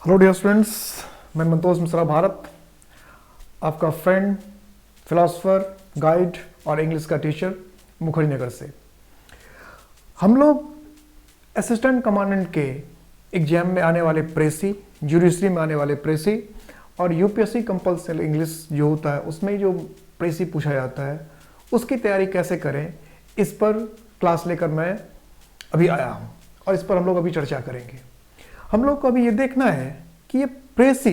Hello dear students, मैं मंतोष मिश्रा भारत, आपका friend, philosopher, guide और इंग्लिश का टीचर मुखर्जी नगर से। हम लोग असिस्टेंट कमांडेंट के एग्जाम में आने वाले प्रेसी, जुडिशरी में आने वाले प्रेसी और यूपीएससी कंपल्सरी इंग्लिश जो होता है उसमें जो प्रेसी पूछा जाता है उसकी तैयारी कैसे करें, इस पर क्लास लेकर मैं अभी आया हूँ और इस पर हम लोग अभी चर्चा करेंगे। हम लोग को अभी ये देखना है कि ये प्रेसी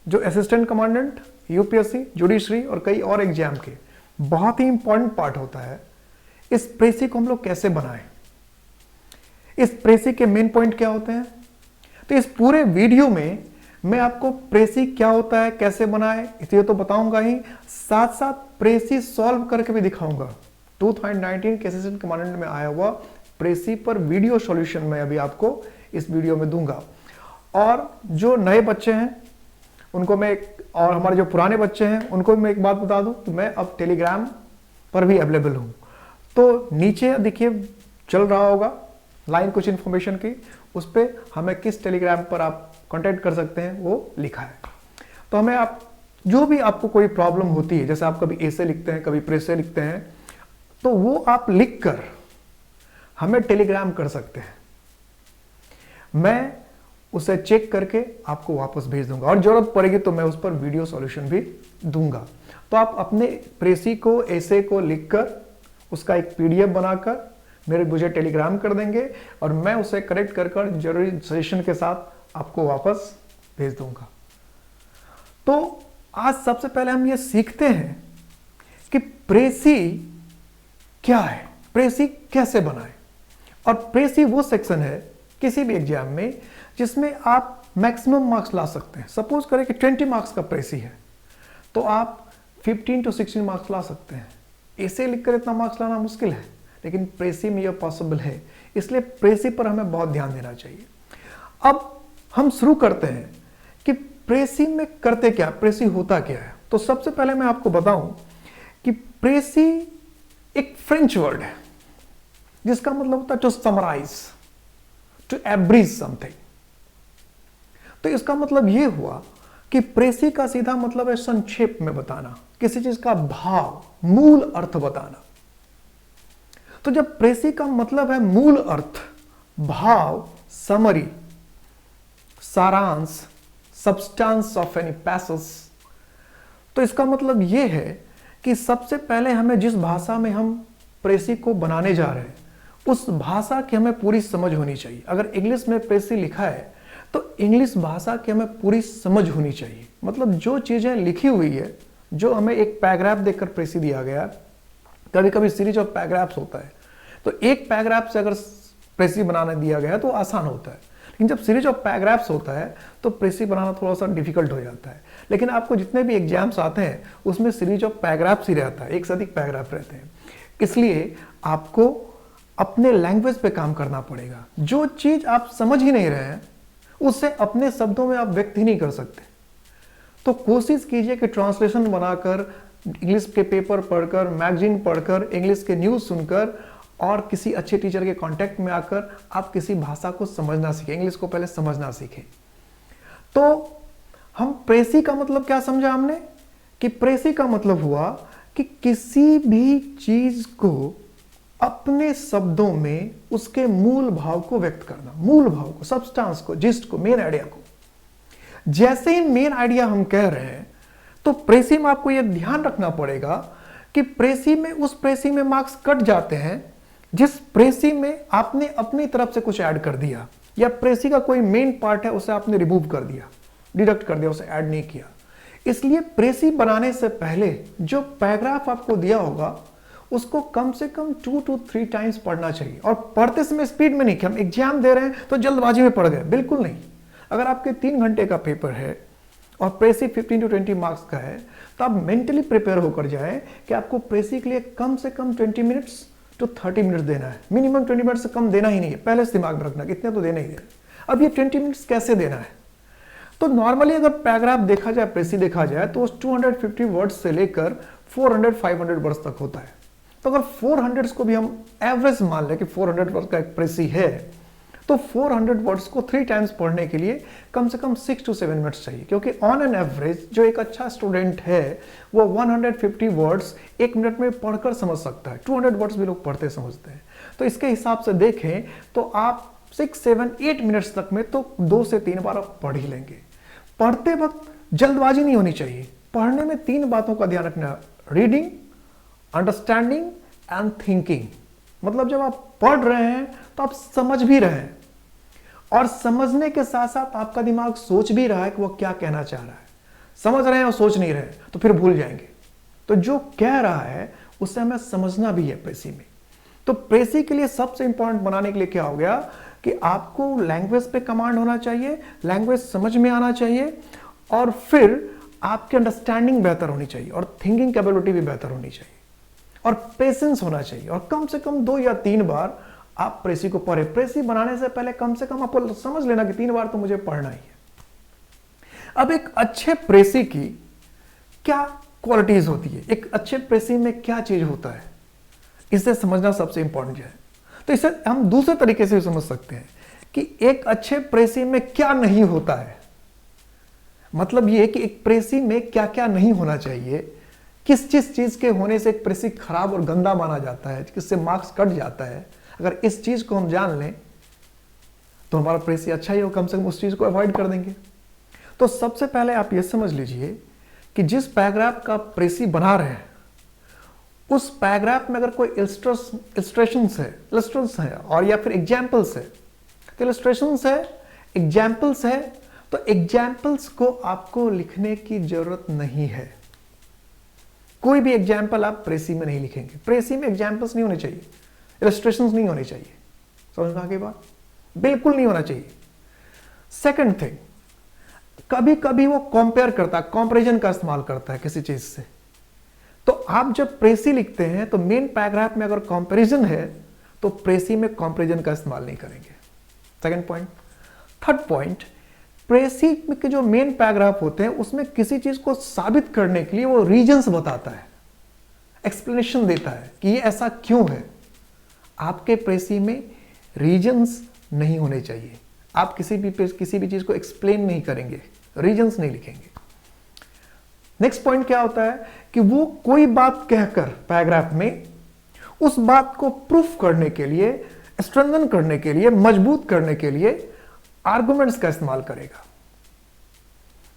जो असिस्टेंट कमांडेंट, यूपीएससी, जुडिशरी और कई और एग्जाम के बहुत ही इंपॉर्टेंट पार्ट होता है, इस प्रेसी को हम लोग कैसे बनाएं, इस प्रेसी के मेन पॉइंट क्या होते हैं। तो इस पूरे वीडियो में मैं आपको प्रेसी क्या होता है, कैसे बनाएं, इसलिए तो बताऊंगा ही, साथ साथ प्रेसी सॉल्व करके भी दिखाऊंगा। 2019 के असिस्टेंट कमांडेंट में आया हुआ प्रेसी पर वीडियो सॉल्यूशन मैं अभी आपको इस वीडियो में दूंगा। और जो नए बच्चे हैं उनको मैं और हमारे जो पुराने बच्चे हैं उनको भी मैं एक बात बता दूं कि मैं अब टेलीग्राम पर भी अवेलेबल हूं। तो नीचे देखिए चल रहा होगा लाइन कुछ इन्फॉर्मेशन की, उस पर हमें किस टेलीग्राम पर आप कांटेक्ट कर सकते हैं वो लिखा है। तो हमें आप जो भी आपको कोई प्रॉब्लम होती है, जैसे आप कभी ऐसे लिखते हैं, कभी प्रेसे लिखते हैं, तो वो आप लिख कर हमें टेलीग्राम कर सकते हैं। मैं उसे चेक करके आपको वापस भेज दूंगा और जरूरत पड़ेगी तो मैं उस पर वीडियो सॉल्यूशन भी दूंगा। तो आप अपने प्रेसी को, ऐसे को लिखकर उसका एक पीडीएफ बनाकर मुझे टेलीग्राम कर देंगे और मैं उसे करेक्ट कर जरूरी सजेशन के साथ आपको वापस भेज दूंगा। तो आज सबसे पहले हम ये सीखते हैं कि प्रेसी क्या है, प्रेसी कैसे बनाएं। और प्रेसी वो सेक्शन है किसी भी एग्जाम में जिसमें आप मैक्सिमम मार्क्स ला सकते हैं। सपोज करें कि 20 मार्क्स का प्रेसी है तो आप 15 to 16 मार्क्स ला सकते हैं। ऐसे लिखकर इतना मार्क्स लाना मुश्किल है, लेकिन प्रेसी में यह पॉसिबल है, इसलिए प्रेसी पर हमें बहुत ध्यान देना चाहिए। अब हम शुरू करते हैं कि प्रेसी में करते क्या, प्रेसी होता क्या है। तो सबसे पहले मैं आपको बताऊं कि प्रेसी एक फ्रेंच वर्ड है जिसका मतलब होता है टू समराइज, टू एब्रीज समथिंग। तो इसका मतलब यह हुआ कि प्रेसी का सीधा मतलब है संक्षेप में बताना, किसी चीज का भाव, मूल अर्थ बताना। तो जब प्रेसी का मतलब है मूल अर्थ, भाव, समरी, सारांश, सब्सटेंस ऑफ एनी पैसेज, तो इसका मतलब यह है कि सबसे पहले हमें जिस भाषा में हम प्रेसी को बनाने जा रहे हैं उस भाषा की हमें पूरी समझ होनी चाहिए। अगर इंग्लिश में प्रेसी लिखा है तो इंग्लिश भाषा की हमें पूरी समझ होनी चाहिए। मतलब जो चीजें लिखी हुई है, जो हमें एक पैराग्राफ देकर प्रेसी दिया गया, कभी कभी सीरीज ऑफ पैराग्राफ्स होता है, तो एक पैराग्राफ से अगर प्रेसी बनाने दिया गया तो आसान होता है, लेकिन जब सीरीज ऑफ पैराग्राफ्स होता है तो प्रेसी बनाना थोड़ा सा डिफिकल्ट हो जाता है। लेकिन आपको जितने भी एग्जाम्स आते हैं उसमें सीरीज ऑफ पैराग्राफ्स ही रहता है, एक से अधिक पैराग्राफ रहते हैं। इसलिए आपको अपने लैंग्वेज पे काम करना पड़ेगा। जो चीज आप समझ ही नहीं रहे हैं उससे अपने शब्दों में आप व्यक्त ही नहीं कर सकते। तो कोशिश कीजिए कि ट्रांसलेशन बनाकर, इंग्लिश के पेपर पढ़कर, मैगजीन पढ़कर, इंग्लिश के न्यूज़ सुनकर और किसी अच्छे टीचर के कांटेक्ट में आकर आप किसी भाषा को समझना सीखें, इंग्लिश को पहले समझना सीखें। तो हम प्रेसी का मतलब क्या समझा हमने कि प्रेसी का मतलब हुआ कि किसी भी चीज को अपने शब्दों में उसके मूल भाव को व्यक्त करना, मूल भाव को, सब्सटेंस को, जिस्ट को, मेन आइडिया को। जैसे ही मेन आइडिया हम कह रहे हैं तो प्रेसी में आपको यह ध्यान रखना पड़ेगा कि प्रेसी में, उस प्रेसी में मार्क्स कट जाते हैं जिस प्रेसी में आपने अपनी तरफ से कुछ ऐड कर दिया, या प्रेसी का कोई मेन पार्ट है उसे आपने रिमूव कर दिया, डिडक्ट कर दिया, उसे ऐड नहीं किया। इसलिए प्रेसी बनाने से पहले जो पैराग्राफ आपको दिया होगा उसको कम से कम 2 to 3 टाइम्स पढ़ना चाहिए। और पढ़ते समय स्पीड में नहीं कि हम एग्जाम दे रहे हैं तो जल्दबाजी में पढ़ गए, बिल्कुल नहीं। अगर आपके 3 घंटे का पेपर है और प्रेसी 15 to 20 मार्क्स का है तो आप मेंटली प्रिपेयर होकर जाएं कि आपको प्रेसी के लिए कम से कम 20 मिनट्स to 30 मिनट्स देना है। मिनिमम 20 मिनट से कम देना ही नहीं है, पहले से दिमाग में रखना कि इतने तो देना ही देना। अब ये 20 मिनट्स कैसे देना है, तो नॉर्मली अगर पैराग्राफ देखा जाए, प्रेसी देखा जाए तो 250 वर्ड्स से लेकर 400-500 वर्ड्स तक होता है। तो अगर 400 को भी हम एवरेज मान लें कि 400 वर्ड का एक प्रेसी है तो 400 वर्ड्स को 3 टाइम्स पढ़ने के लिए कम से कम 6 to 7 मिनट्स चाहिए, क्योंकि ऑन एन एवरेज जो एक अच्छा स्टूडेंट है वो 150 वर्ड्स 1 मिनट में पढ़कर समझ सकता है। 200 वर्ड्स भी लोग पढ़ते समझते हैं। तो इसके हिसाब से देखें तो आप 6, 7, 8 मिनट्स तक में तो 2 से 3 बार आप पढ़ ही लेंगे। पढ़ते वक्त जल्दबाजी नहीं होनी चाहिए। पढ़ने में 3 बातों का ध्यान रखना, रीडिंग, अंडरस्टैंडिंग एंड थिंकिंग। मतलब जब आप पढ़ रहे हैं तो आप समझ भी रहे हैं, और समझने के साथ साथ आपका दिमाग सोच भी रहा है कि वो क्या कहना चाह रहा है। समझ रहे हैं और सोच नहीं रहे तो फिर भूल जाएंगे। तो जो कह रहा है उसे हमें समझना भी है प्रेसी में। तो प्रेसी के लिए सबसे इंपॉर्टेंट बनाने के लिए क्या हो गया कि आपको लैंग्वेज पे कमांड होना चाहिए, लैंग्वेज समझ में आना चाहिए, और फिर आपकी अंडरस्टैंडिंग बेहतर होनी चाहिए और थिंकिंग कैपेबिलिटी भी बेहतर होनी चाहिए, और पेशेंस होना चाहिए। और कम से कम 2 या 3 बार आप प्रेसी को पढ़े। प्रेसी बनाने से पहले कम से कम आपको समझ लेना कि 3 बार तो मुझे पढ़ना ही है। अब एक अच्छे प्रेसी की क्या क्वालिटीज होती है, एक अच्छे प्रेसी में क्या चीज होता है, इसे समझना सबसे इंपॉर्टेंट है। तो इसे हम दूसरे तरीके से भी समझ सकते हैं कि एक अच्छे प्रेसी में क्या नहीं होता है। मतलब यह कि एक प्रेसी में क्या क्या नहीं होना चाहिए, किस चीज के होने से एक प्रेसी खराब और गंदा माना जाता है, किससे मार्क्स कट जाता है। अगर इस चीज को हम जान लें तो हमारा प्रेसी अच्छा ही हो, कम से कम उस चीज को अवॉइड कर देंगे। तो सबसे पहले आप यह समझ लीजिए कि जिस पैराग्राफ का प्रेसी बना रहे हैं उस पैराग्राफ में अगर कोई इलस्ट्रेशंस है और या फिर एग्जाम्पल्स है, तो इलस्ट्रेशंस है, एग्जाम्पल्स है, तो एग्जाम्पल्स को आपको लिखने की जरूरत नहीं है। कोई भी एग्जाम्पल आप प्रेसी में नहीं लिखेंगे। प्रेसी में एग्जाम्पल्स नहीं होने चाहिए, इलस्ट्रेशंस नहीं होने चाहिए। समझ में आ गई बात? बिल्कुल नहीं होना चाहिए। सेकंड थिंग, कभी कभी वो कंपेयर करता है, कंपैरिजन का इस्तेमाल करता है किसी चीज से। तो आप जब प्रेसी लिखते हैं तो मेन पैराग्राफ में अगर कंपैरिजन है तो प्रेसी में कंपैरिजन का इस्तेमाल नहीं करेंगे। Second point. थर्ड पॉइंट, प्रेसी के जो मेन पैराग्राफ होते हैं उसमें किसी चीज को साबित करने के लिए वो रीजंस बताता है, एक्सप्लेनेशन देता है कि ये ऐसा क्यों है। आपके प्रेसी में रीजंस नहीं होने चाहिए। आप किसी भी चीज को एक्सप्लेन नहीं करेंगे, रीजंस नहीं लिखेंगे। नेक्स्ट पॉइंट क्या होता है कि वो कोई बात कहकर पैराग्राफ में उस बात को प्रूफ करने के लिए, स्ट्रेंथन करने के लिए, मजबूत करने के लिए आर्गुमेंट्स का इस्तेमाल करेगा।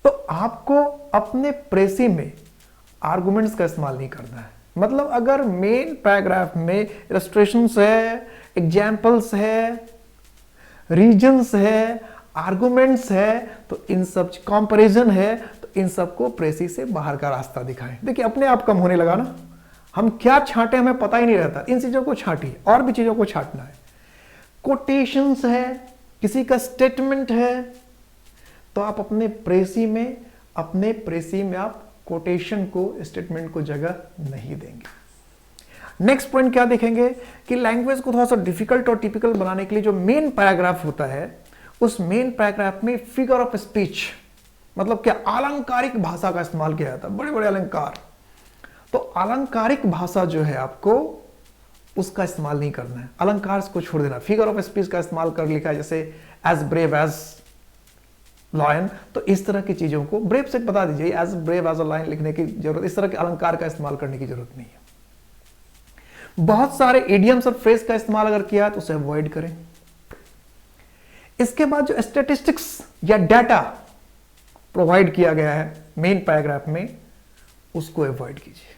तो आपको अपने प्रेसी में आर्गुमेंट्स का इस्तेमाल नहीं करना है। मतलब अगर मेन पैराग्राफ में इलस्ट्रेशंस है, एग्जाम्पल्स है, रीजंस है, आर्गुमेंट्स है, तो इन सब कंपैरिजन है, तो इन सबको प्रेसी से बाहर का रास्ता दिखाएं। देखिए अपने आप कम होने लगा ना, हम क्या छांटे हमें पता ही नहीं रहता। इन चीजों को छांटिए, और भी चीजों को छांटना है। कोटेशंस है, किसी का स्टेटमेंट है, तो आप अपने प्रेसी में आप कोटेशन को, स्टेटमेंट को जगह नहीं देंगे। नेक्स्ट पॉइंट क्या देखेंगे कि लैंग्वेज को थोड़ा सा डिफिकल्ट और टिपिकल बनाने के लिए जो मेन पैराग्राफ होता है उस मेन पैराग्राफ में फिगर ऑफ स्पीच, मतलब क्या, अलंकारिक भाषा का इस्तेमाल किया जाता है, बड़े बड़े अलंकार। तो अलंकारिक भाषा जो है आपको उसका इस्तेमाल नहीं करना है, अलंकार को छोड़ देना। फिगर ऑफ स्पीच का इस्तेमाल कर लिखा है जैसे एज ब्रेव एज लायन, तो इस तरह की चीजों को ब्रेव से बता दीजिए, as brave as a lion लिखने की जरूरत, इस तरह के अलंकार का इस्तेमाल करने की जरूरत नहीं है। बहुत सारे इडियम्स और फ्रेज का इस्तेमाल अगर किया तो उसे अवॉइड करें। इसके बाद जो स्टैटिस्टिक्स या डाटा प्रोवाइड किया गया है मेन पैराग्राफ में उसको अवॉइड कीजिए।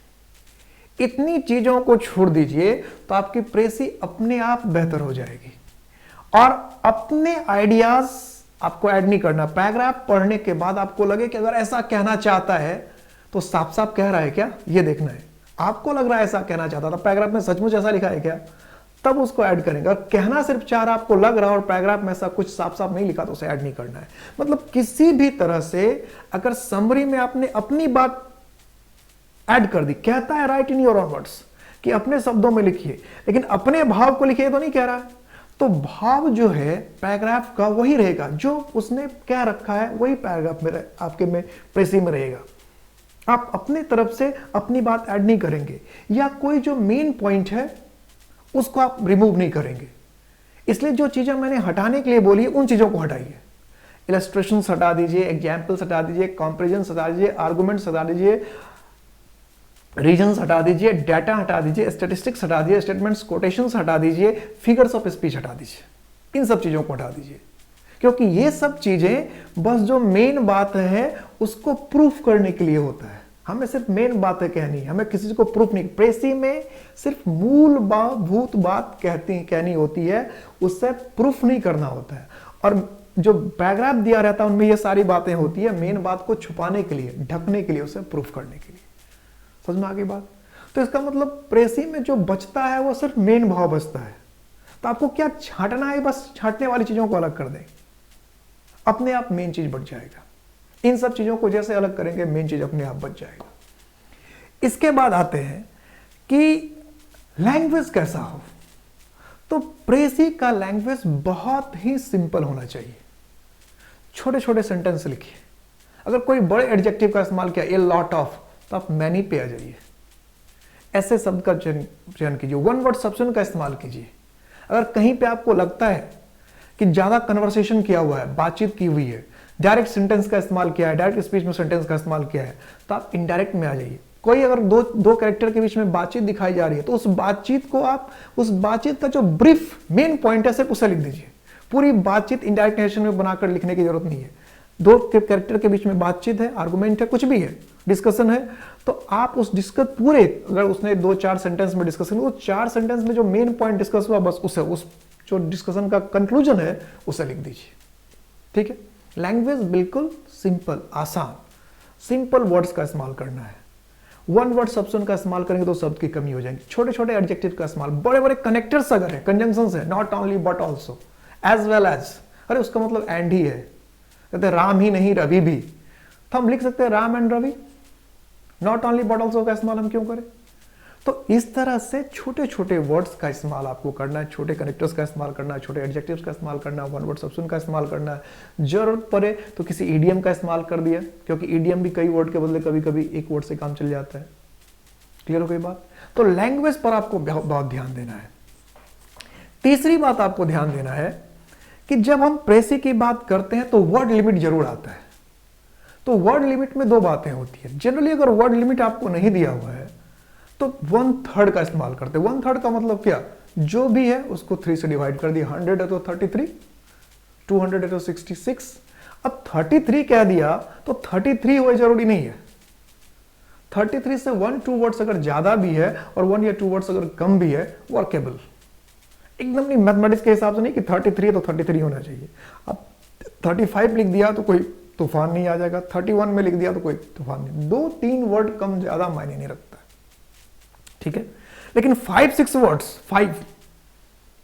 इतनी चीजों को छोड़ दीजिए तो आपकी प्रेसी अपने आप बेहतर हो जाएगी। और अपने आइडियाज आपको ऐड नहीं करना। पैराग्राफ पढ़ने के बाद आपको लगे कि अगर ऐसा कहना चाहता है तो साफ साफ कह रहा है क्या, ये देखना है। आपको लग रहा है ऐसा कहना चाहता था, पैराग्राफ में सचमुच ऐसा लिखा है क्या, तब उसको ऐड करेंगे। और कहना सिर्फ चाह रहा आपको लग रहा और पैराग्राफ में ऐसा कुछ साफ साफ नहीं लिखा तो उसे ऐड नहीं करना है। मतलब किसी भी तरह से अगर समरी में आपने अपनी बात ऐड कर दी, कहता है right in your own words कि अपने शब्दों में लिखिए, लेकिन अपने भाव को लिखिए तो नहीं कह रहा है। तो भाव जो है पैराग्राफ का वही रहेगा, जो उसने कह रखा है वही पैराग्राफ में आपके में प्रेसी में रहेगा। आप अपने तरफ से अपनी बात ऐड नहीं करेंगे, या कोई जो मेन पॉइंट है उसको आप रिमूव नहीं करेंगे। इसलिए जो चीजें मैंने हटाने के लिए बोली है उन चीजों को हटाइए। इलस्ट्रेशंस हटा दीजिए, एग्जाम्पल्स हटा दीजिए, कंपैरिजंस हटा दीजिए, आर्गुमेंट्स हटा दीजिए, रीजन्स हटा दीजिए, डाटा हटा दीजिए, स्टैटिस्टिक्स हटा दीजिए, स्टेटमेंट्स कोटेशंस हटा दीजिए, फिगर्स ऑफ स्पीच हटा दीजिए। इन सब चीजों को हटा दीजिए, क्योंकि ये सब चीजें बस जो मेन बात है उसको प्रूफ करने के लिए होता है। हमें सिर्फ मेन बातें कहनी है, हमें किसी को प्रूफ नहीं। प्रेसी में सिर्फ मूलभूत बात कहनी होती है, उससे प्रूफ नहीं करना होता है। और जो पैराग्राफ दिया रहता है उनमें ये सारी बातें होती है मेन बात को छुपाने के लिए, ढकने के लिए, उसे प्रूफ करने के लिए। समझ में आ गई बात? तो इसका मतलब प्रेसी में जो बचता है वो सिर्फ मेन भाव बचता है। तो आपको क्या छांटना है, बस छांटने वाली चीजों को अलग कर दें, अपने आप मेन चीज बच जाएगा। इन सब चीजों को जैसे अलग करेंगे मेन चीज अपने आप बच जाएगा। इसके बाद आते हैं कि लैंग्वेज कैसा हो। तो प्रेसी का लैंग्वेज बहुत ही सिंपल होना चाहिए। छोटे छोटे सेंटेंस लिखिए। अगर कोई बड़े एडजेक्टिव का इस्तेमाल किया, ए लॉट ऑफ, तो आप मैनी पे आ जाइए। ऐसे शब्द का चयन कीजिए। वन वर्ड सब्स्टिट्यूशन का इस्तेमाल कीजिए। अगर कहीं पे आपको लगता है कि ज्यादा कन्वर्सेशन किया हुआ है, बातचीत की हुई है, डायरेक्ट सेंटेंस का इस्तेमाल किया है, डायरेक्ट स्पीच में सेंटेंस का इस्तेमाल किया है, तो आप इनडायरेक्ट में आ जाइए। कोई अगर दो कैरेक्टर के बीच में बातचीत दिखाई जा रही है तो उस बातचीत को आप, उस बातचीत का जो ब्रीफ मेन पॉइंट है सिर्फ उसे लिख दीजिए। पूरी बातचीत इनडायरेक्ट नेरेशन में बनाकर लिखने की जरूरत नहीं है। दो कैरेक्टर के बीच में बातचीत है, आर्गुमेंट है, कुछ भी है, डिस्कशन है, तो आप उस डिस्कस पूरे, अगर उसने 2-4 सेंटेंस में डिस्कशन, वो 4 सेंटेंस में जो मेन पॉइंट डिस्कस हुआ बस उसे, उस जो डिस्कशन का कंक्लूजन है उसे लिख दीजिए। ठीक है? लैंग्वेज बिल्कुल सिंपल, आसान, सिंपल वर्ड्स का इस्तेमाल करना है। वन वर्ड सब्स्टिट्यूशन का इस्तेमाल करेंगे तो शब्द की कमी हो जाएगी। छोटे छोटे एडजेक्टिव का इस्तेमाल, बड़े बड़े कनेक्टर्स अगर है, कंजंक्शंस है, not only but also, as well as, अरे उसका मतलब एंड ही है। कहते राम ही नहीं रवि भी, तो हम लिख सकते हैं Ram and Ravi. Not only but also का इस्तेमाल हम क्यों करें? तो इस तरह से छोटे छोटे वर्ड्स का इस्तेमाल आपको करना है, छोटे कनेक्टर्स का इस्तेमाल करना है, छोटे एडजेक्टिव्स का इस्तेमाल करना है, वन वर्ड सब्स्टिट्यूशन का इस्तेमाल करना है। जरूरत पड़े तो किसी ईडियम का इस्तेमाल कर दिया, क्योंकि ईडियम भी कई वर्ड के बदले कभी कभी एक वर्ड से काम चल जाता है। क्लियर हो गई बात? तो लैंग्वेज पर आपको बहुत ध्यान देना है। तीसरी बात आपको ध्यान देना है कि जब हम प्रेसी की बात करते हैं तो वर्ड लिमिट जरूर आता है। तो वर्ड लिमिट में 2 बातें होती है। जनरली अगर वर्ड लिमिट आपको नहीं दिया हुआ है तो 1/3 का इस्तेमाल करते हैं। 1/3 का मतलब क्या? जो भी है उसको 3 से डिवाइड कर दिया। 100 है तो 33, 200 है तो 66। अब 33 कह दिया तो 33 हो जरूरी नहीं है। 33 से 1-2 वर्ड्स अगर ज्यादा भी है और 1 या 2 वर्ड्स अगर कम भी है, वर्केबल। एकदम नहीं, मैथमेटिक्स के हिसाब से नहीं कि 33 है तो 33 होना चाहिए। अब 35 लिख दिया तो कोई तूफान नहीं आ जाएगा, 31 में लिख दिया तो कोई तूफान नहीं। 2-3 वर्ड कम ज्यादा मायने नहीं रखता। ठीक है? लेकिन 5-6 वर्ड्स, 5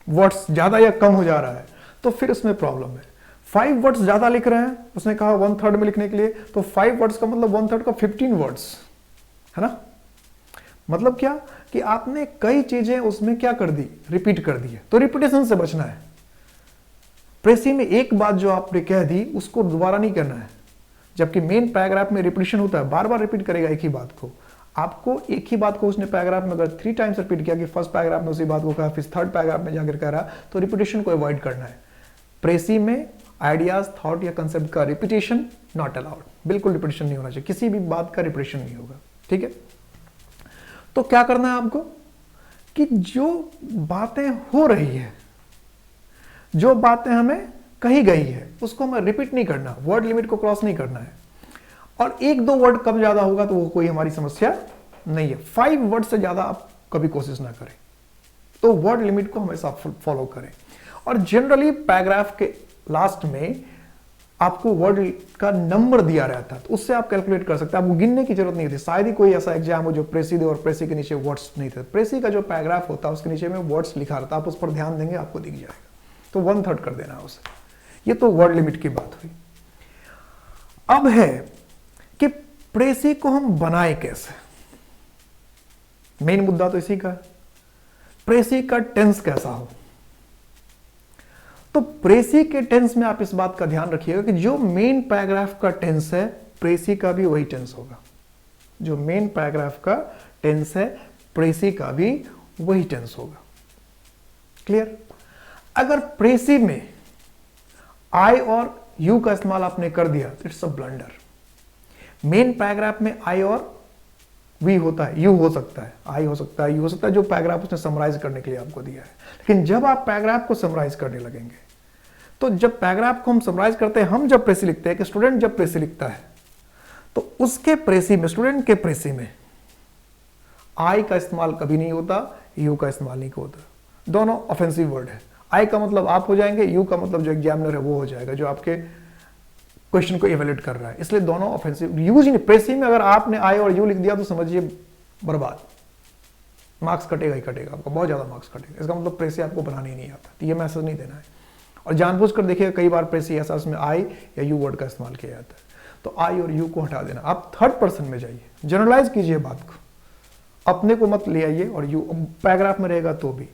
वर्ड्स ज्यादा या कम हो जा रहा है तो फिर उसमें प्रॉब्लम है। 5 वर्ड्स ज्यादा लिख रहे हैं, उसने कहा 1/3 में लिखने के लिए, तो 5 वर्ड्स का मतलब 1/3 का 15 वर्ड्स है ना। मतलब क्या कि आपने कई चीजें उसमें क्या कर दी, रिपीट कर दी है। तो रिपीटेशन से बचना है। प्रेसी में एक बात जो आपने कह दी उसको दोबारा नहीं करना है। जबकि मेन पैराग्राफ में रिपीटेशन होता है, बार बार रिपीट करेगा एक ही बात को। आपको एक ही बात को उसने पैराग्राफ में अगर 3 टाइम्स रिपीट किया कि फर्स्ट पैराग्राफ में उसी बात को कहा, फिर थर्ड पैराग्राफ में जाकर कह रहा, तो रिपीटेशन को अवॉइड करना है। प्रेसी में आइडियाज, थॉट या कंसेप्ट का रिपीटेशन नॉट अलाउड। बिल्कुल रिपीटेशन नहीं होना चाहिए, किसी भी बात का रिपीटेशन नहीं होगा। ठीक है? तो क्या करना है आपको कि जो बातें हो रही है, जो बातें हमें कही गई है, उसको हमें रिपीट नहीं करना, वर्ड लिमिट को क्रॉस नहीं करना है। और 1-2 वर्ड कम ज्यादा होगा तो वो कोई हमारी समस्या नहीं है। 5 वर्ड से ज्यादा आप कभी कोशिश ना करें। तो वर्ड लिमिट को हमेशा फॉलो करें। और जनरली पैराग्राफ के लास्ट में आपको वर्ड का नंबर दिया रहता है, तो उससे आप कैलकुलेट कर सकते हैं। आपको गिनने की जरूरत नहीं थी। शायद ही कोई ऐसा एग्जाम हो जो प्रेसी दे और प्रेसी के नीचे वर्ड्स नहीं थे। प्रेसी का जो पैराग्राफ होता है उसके नीचे में वर्ड्स लिखा रहता है, आप उस पर ध्यान देंगे आपको दिख जाएगा। तो 1/3 कर देना है उसे। ये तो वर्ड लिमिट की बात हुई। अब है कि प्रेसी को हम बनाए कैसे। मेन मुद्दा तो इसी का है, प्रेसी का टेंस कैसा हो। तो प्रेसी के टेंस में आप इस बात का ध्यान रखिएगा कि जो मेन पैराग्राफ का टेंस है, प्रेसी का भी वही टेंस होगा। जो मेन पैराग्राफ का टेंस है, प्रेसी का भी वही टेंस होगा। क्लियर? अगर प्रेसी में आई और यू का इस्तेमाल आपने कर दिया तो it's a blunder. Main paragraph में आई और वी होता है, यू हो सकता है, आई हो सकता है, यू हो सकता है, जो पैराग्राफ उसने समराइज करने के लिए आपको दिया है। लेकिन जब आप पैराग्राफ को समराइज करने लगेंगे, तो जब पैराग्राफ को हम समराइज करते हैं, हम जब प्रेसी लिखते हैं, कि स्टूडेंट जब प्रेसी लिखता है तो उसके प्रेसी में, स्टूडेंट के प्रेसी में आई का इस्तेमाल कभी नहीं होता, यू का इस्तेमाल नहीं होता। दोनों ऑफेंसिव वर्ड है। आई का मतलब आप हो जाएंगे, यू का मतलब जो एग्जामिनर है वो हो जाएगा, जो आपके क्वेश्चन को इवेल्युएट कर रहा है। इसलिए दोनों ऑफेंसिव यूज ही नहीं। प्रेसी में अगर आपने आई और यू लिख दिया तो समझिए बर्बाद, मार्क्स कटेगा ही कटेगा, आपका बहुत ज्यादा मार्क्स कटेगा। इसका मतलब प्रेसी आपको बनाने ही नहीं आता, तो ये मैसेज नहीं देना है। और जानबूझकर देखिएगा कई बार प्रेसी ऐसा उसमें आई या यू वर्ड का इस्तेमाल किया जाता है, तो आई और यू को हटा देना। आप थर्ड पर्सन में जाइए, जनरलाइज कीजिए बात को, अपने को मत ले आइए। और यू पैराग्राफ में रहेगा तो भी,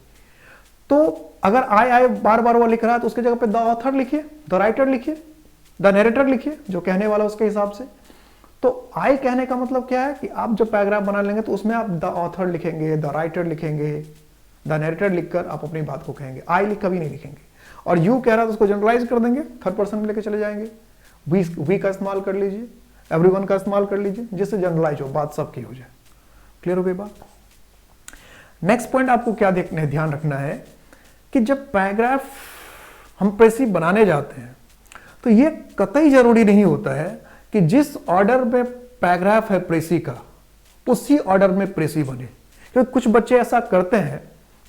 तो अगर आई बार बार वो लिख रहा है तो उसकी जगह पे द ऑथर लिखिए, द राइटर लिखिए, द नरेटर लिखिए, जो कहने वाला उसके हिसाब से। तो आई कहने का मतलब क्या है कि आप जब पैराग्राफ बना लेंगे तो उसमें आप द ऑथर लिखेंगे, द राइटर लिखेंगे, द नरेटर लिखकर आप अपनी बात को कहेंगे, आई लिख कभी नहीं लिखेंगे। और यू कह रहा है तो उसको जनरलाइज कर देंगे, थर्ड पर्सन में लेके चले जाएंगे। वी का इस्तेमाल कर लीजिए, एवरीवन का इस्तेमाल कर लीजिए, जिससे जनरलाइज हो, बात सबकी हो जाए। क्लियर हो गई बात? नेक्स्ट पॉइंट आपको क्या देखना है, ध्यान रखना है कि जब पैराग्राफ हम प्रेसी बनाने जाते हैं तो ये कतई जरूरी नहीं होता है कि जिस ऑर्डर में पैराग्राफ है प्रेसी का उसी ऑर्डर में प्रेसी बने। क्योंकि कुछ बच्चे ऐसा करते हैं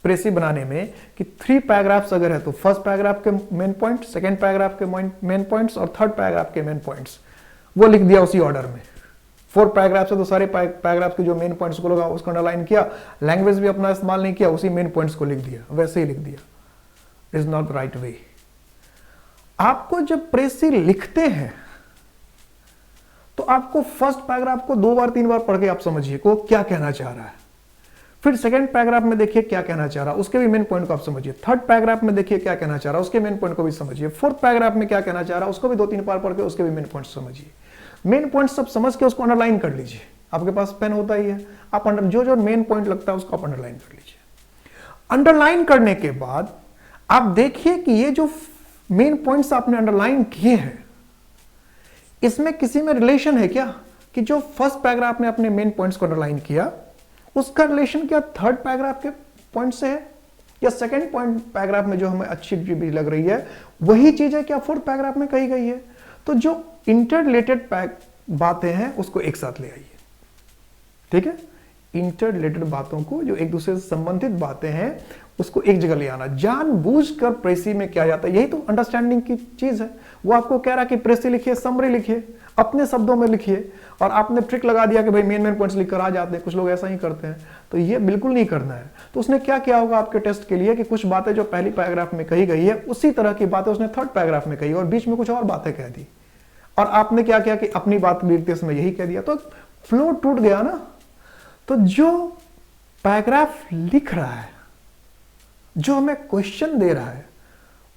प्रेसी बनाने में कि 3 पैराग्राफ्स अगर है तो फर्स्ट पैराग्राफ के मेन पॉइंट, सेकंड पैराग्राफ के मेन पॉइंट्स और थर्ड पैराग्राफ के मेन पॉइंट्स वो लिख दिया उसी ऑर्डर में। 4 पैराग्राफ से तो सारे पैराग्राफ के जो मेन पॉइंट्स को लगा उसको अंडरलाइन किया, लैंग्वेज भी अपना इस्तेमाल नहीं किया, उसी मेन पॉइंट्स को लिख दिया, वैसे ही लिख दिया। Is not right way. आपको जब प्रेसी लिखते हैं तो आपको फर्स्ट पैराग्राफ को 2 बार 3 बार पढ़ के आप समझिए को क्या कहना चाह रहा है। फिर सेकंड पैराग्राफ में देखिए क्या कहना चाह रहा है, उसके भी मेन पॉइंट को आप समझिए। थर्ड पैराग्राफ में देखिए क्या कहना चाह रहा है, उसके मेन पॉइंट को भी समझिए। फोर्थ पैराग्राफ में क्या कहना चाह रहा है, उसको भी 2-3 बार पढ़ के उसके भी मेन पॉइंट समझिए। मेन पॉइंट सब समझ के उसको अंडरलाइन कर लीजिए। आपके पास पेन होता ही है, आप जो मेन पॉइंट लगता है उसको आप अंडरलाइन कर लीजिए। अंडरलाइन करने के बाद आप देखिए कि ये जो मेन पॉइंट्स आपने अंडरलाइन किए हैं इसमें किसी में रिलेशन है क्या, कि जो फर्स्ट पैराग्राफ में अपने मेन पॉइंट्स को अंडरलाइन किया उसका रिलेशन क्या थर्ड पैराग्राफ के पॉइंट से है, या सेकंड पॉइंट पैराग्राफ में जो हमें अच्छी भी लग रही है वही चीज है क्या फोर्थ पैराग्राफ में कही गई है। तो जो इंटर रिलेटेड बातें हैं उसको एक साथ ले आइए। ठीक है, इंटर रिलेटेड बातों को, जो एक दूसरे से संबंधित बातें हैं उसको एक जगह ले आना। जानबूझकर प्रेसी में क्या जाता है, यही तो अंडरस्टैंडिंग की चीज है। वो आपको कह रहा है कि प्रेसी लिखिए, समरी लिखिए, अपने शब्दों में लिखिए, और आपने ट्रिक लगा दिया कि भाई मेन पॉइंट्स लिखकर आ जाते हैं। कुछ लोग ऐसा ही करते हैं, तो ये बिल्कुल नहीं करना है। तो उसने क्या किया होगा आपके टेस्ट के लिए कि कुछ बातें जो पहली पैराग्राफ में कही गई है उसी तरह की बातें उसने थर्ड पैराग्राफ में कही और बीच में कुछ और बातें कह दी, और आपने क्या किया कि अपनी बात लिखते समय यही कह दिया, तो फ्लो टूट गया ना। तो जो पैराग्राफ लिख रहा है, जो हमें क्वेश्चन दे रहा है,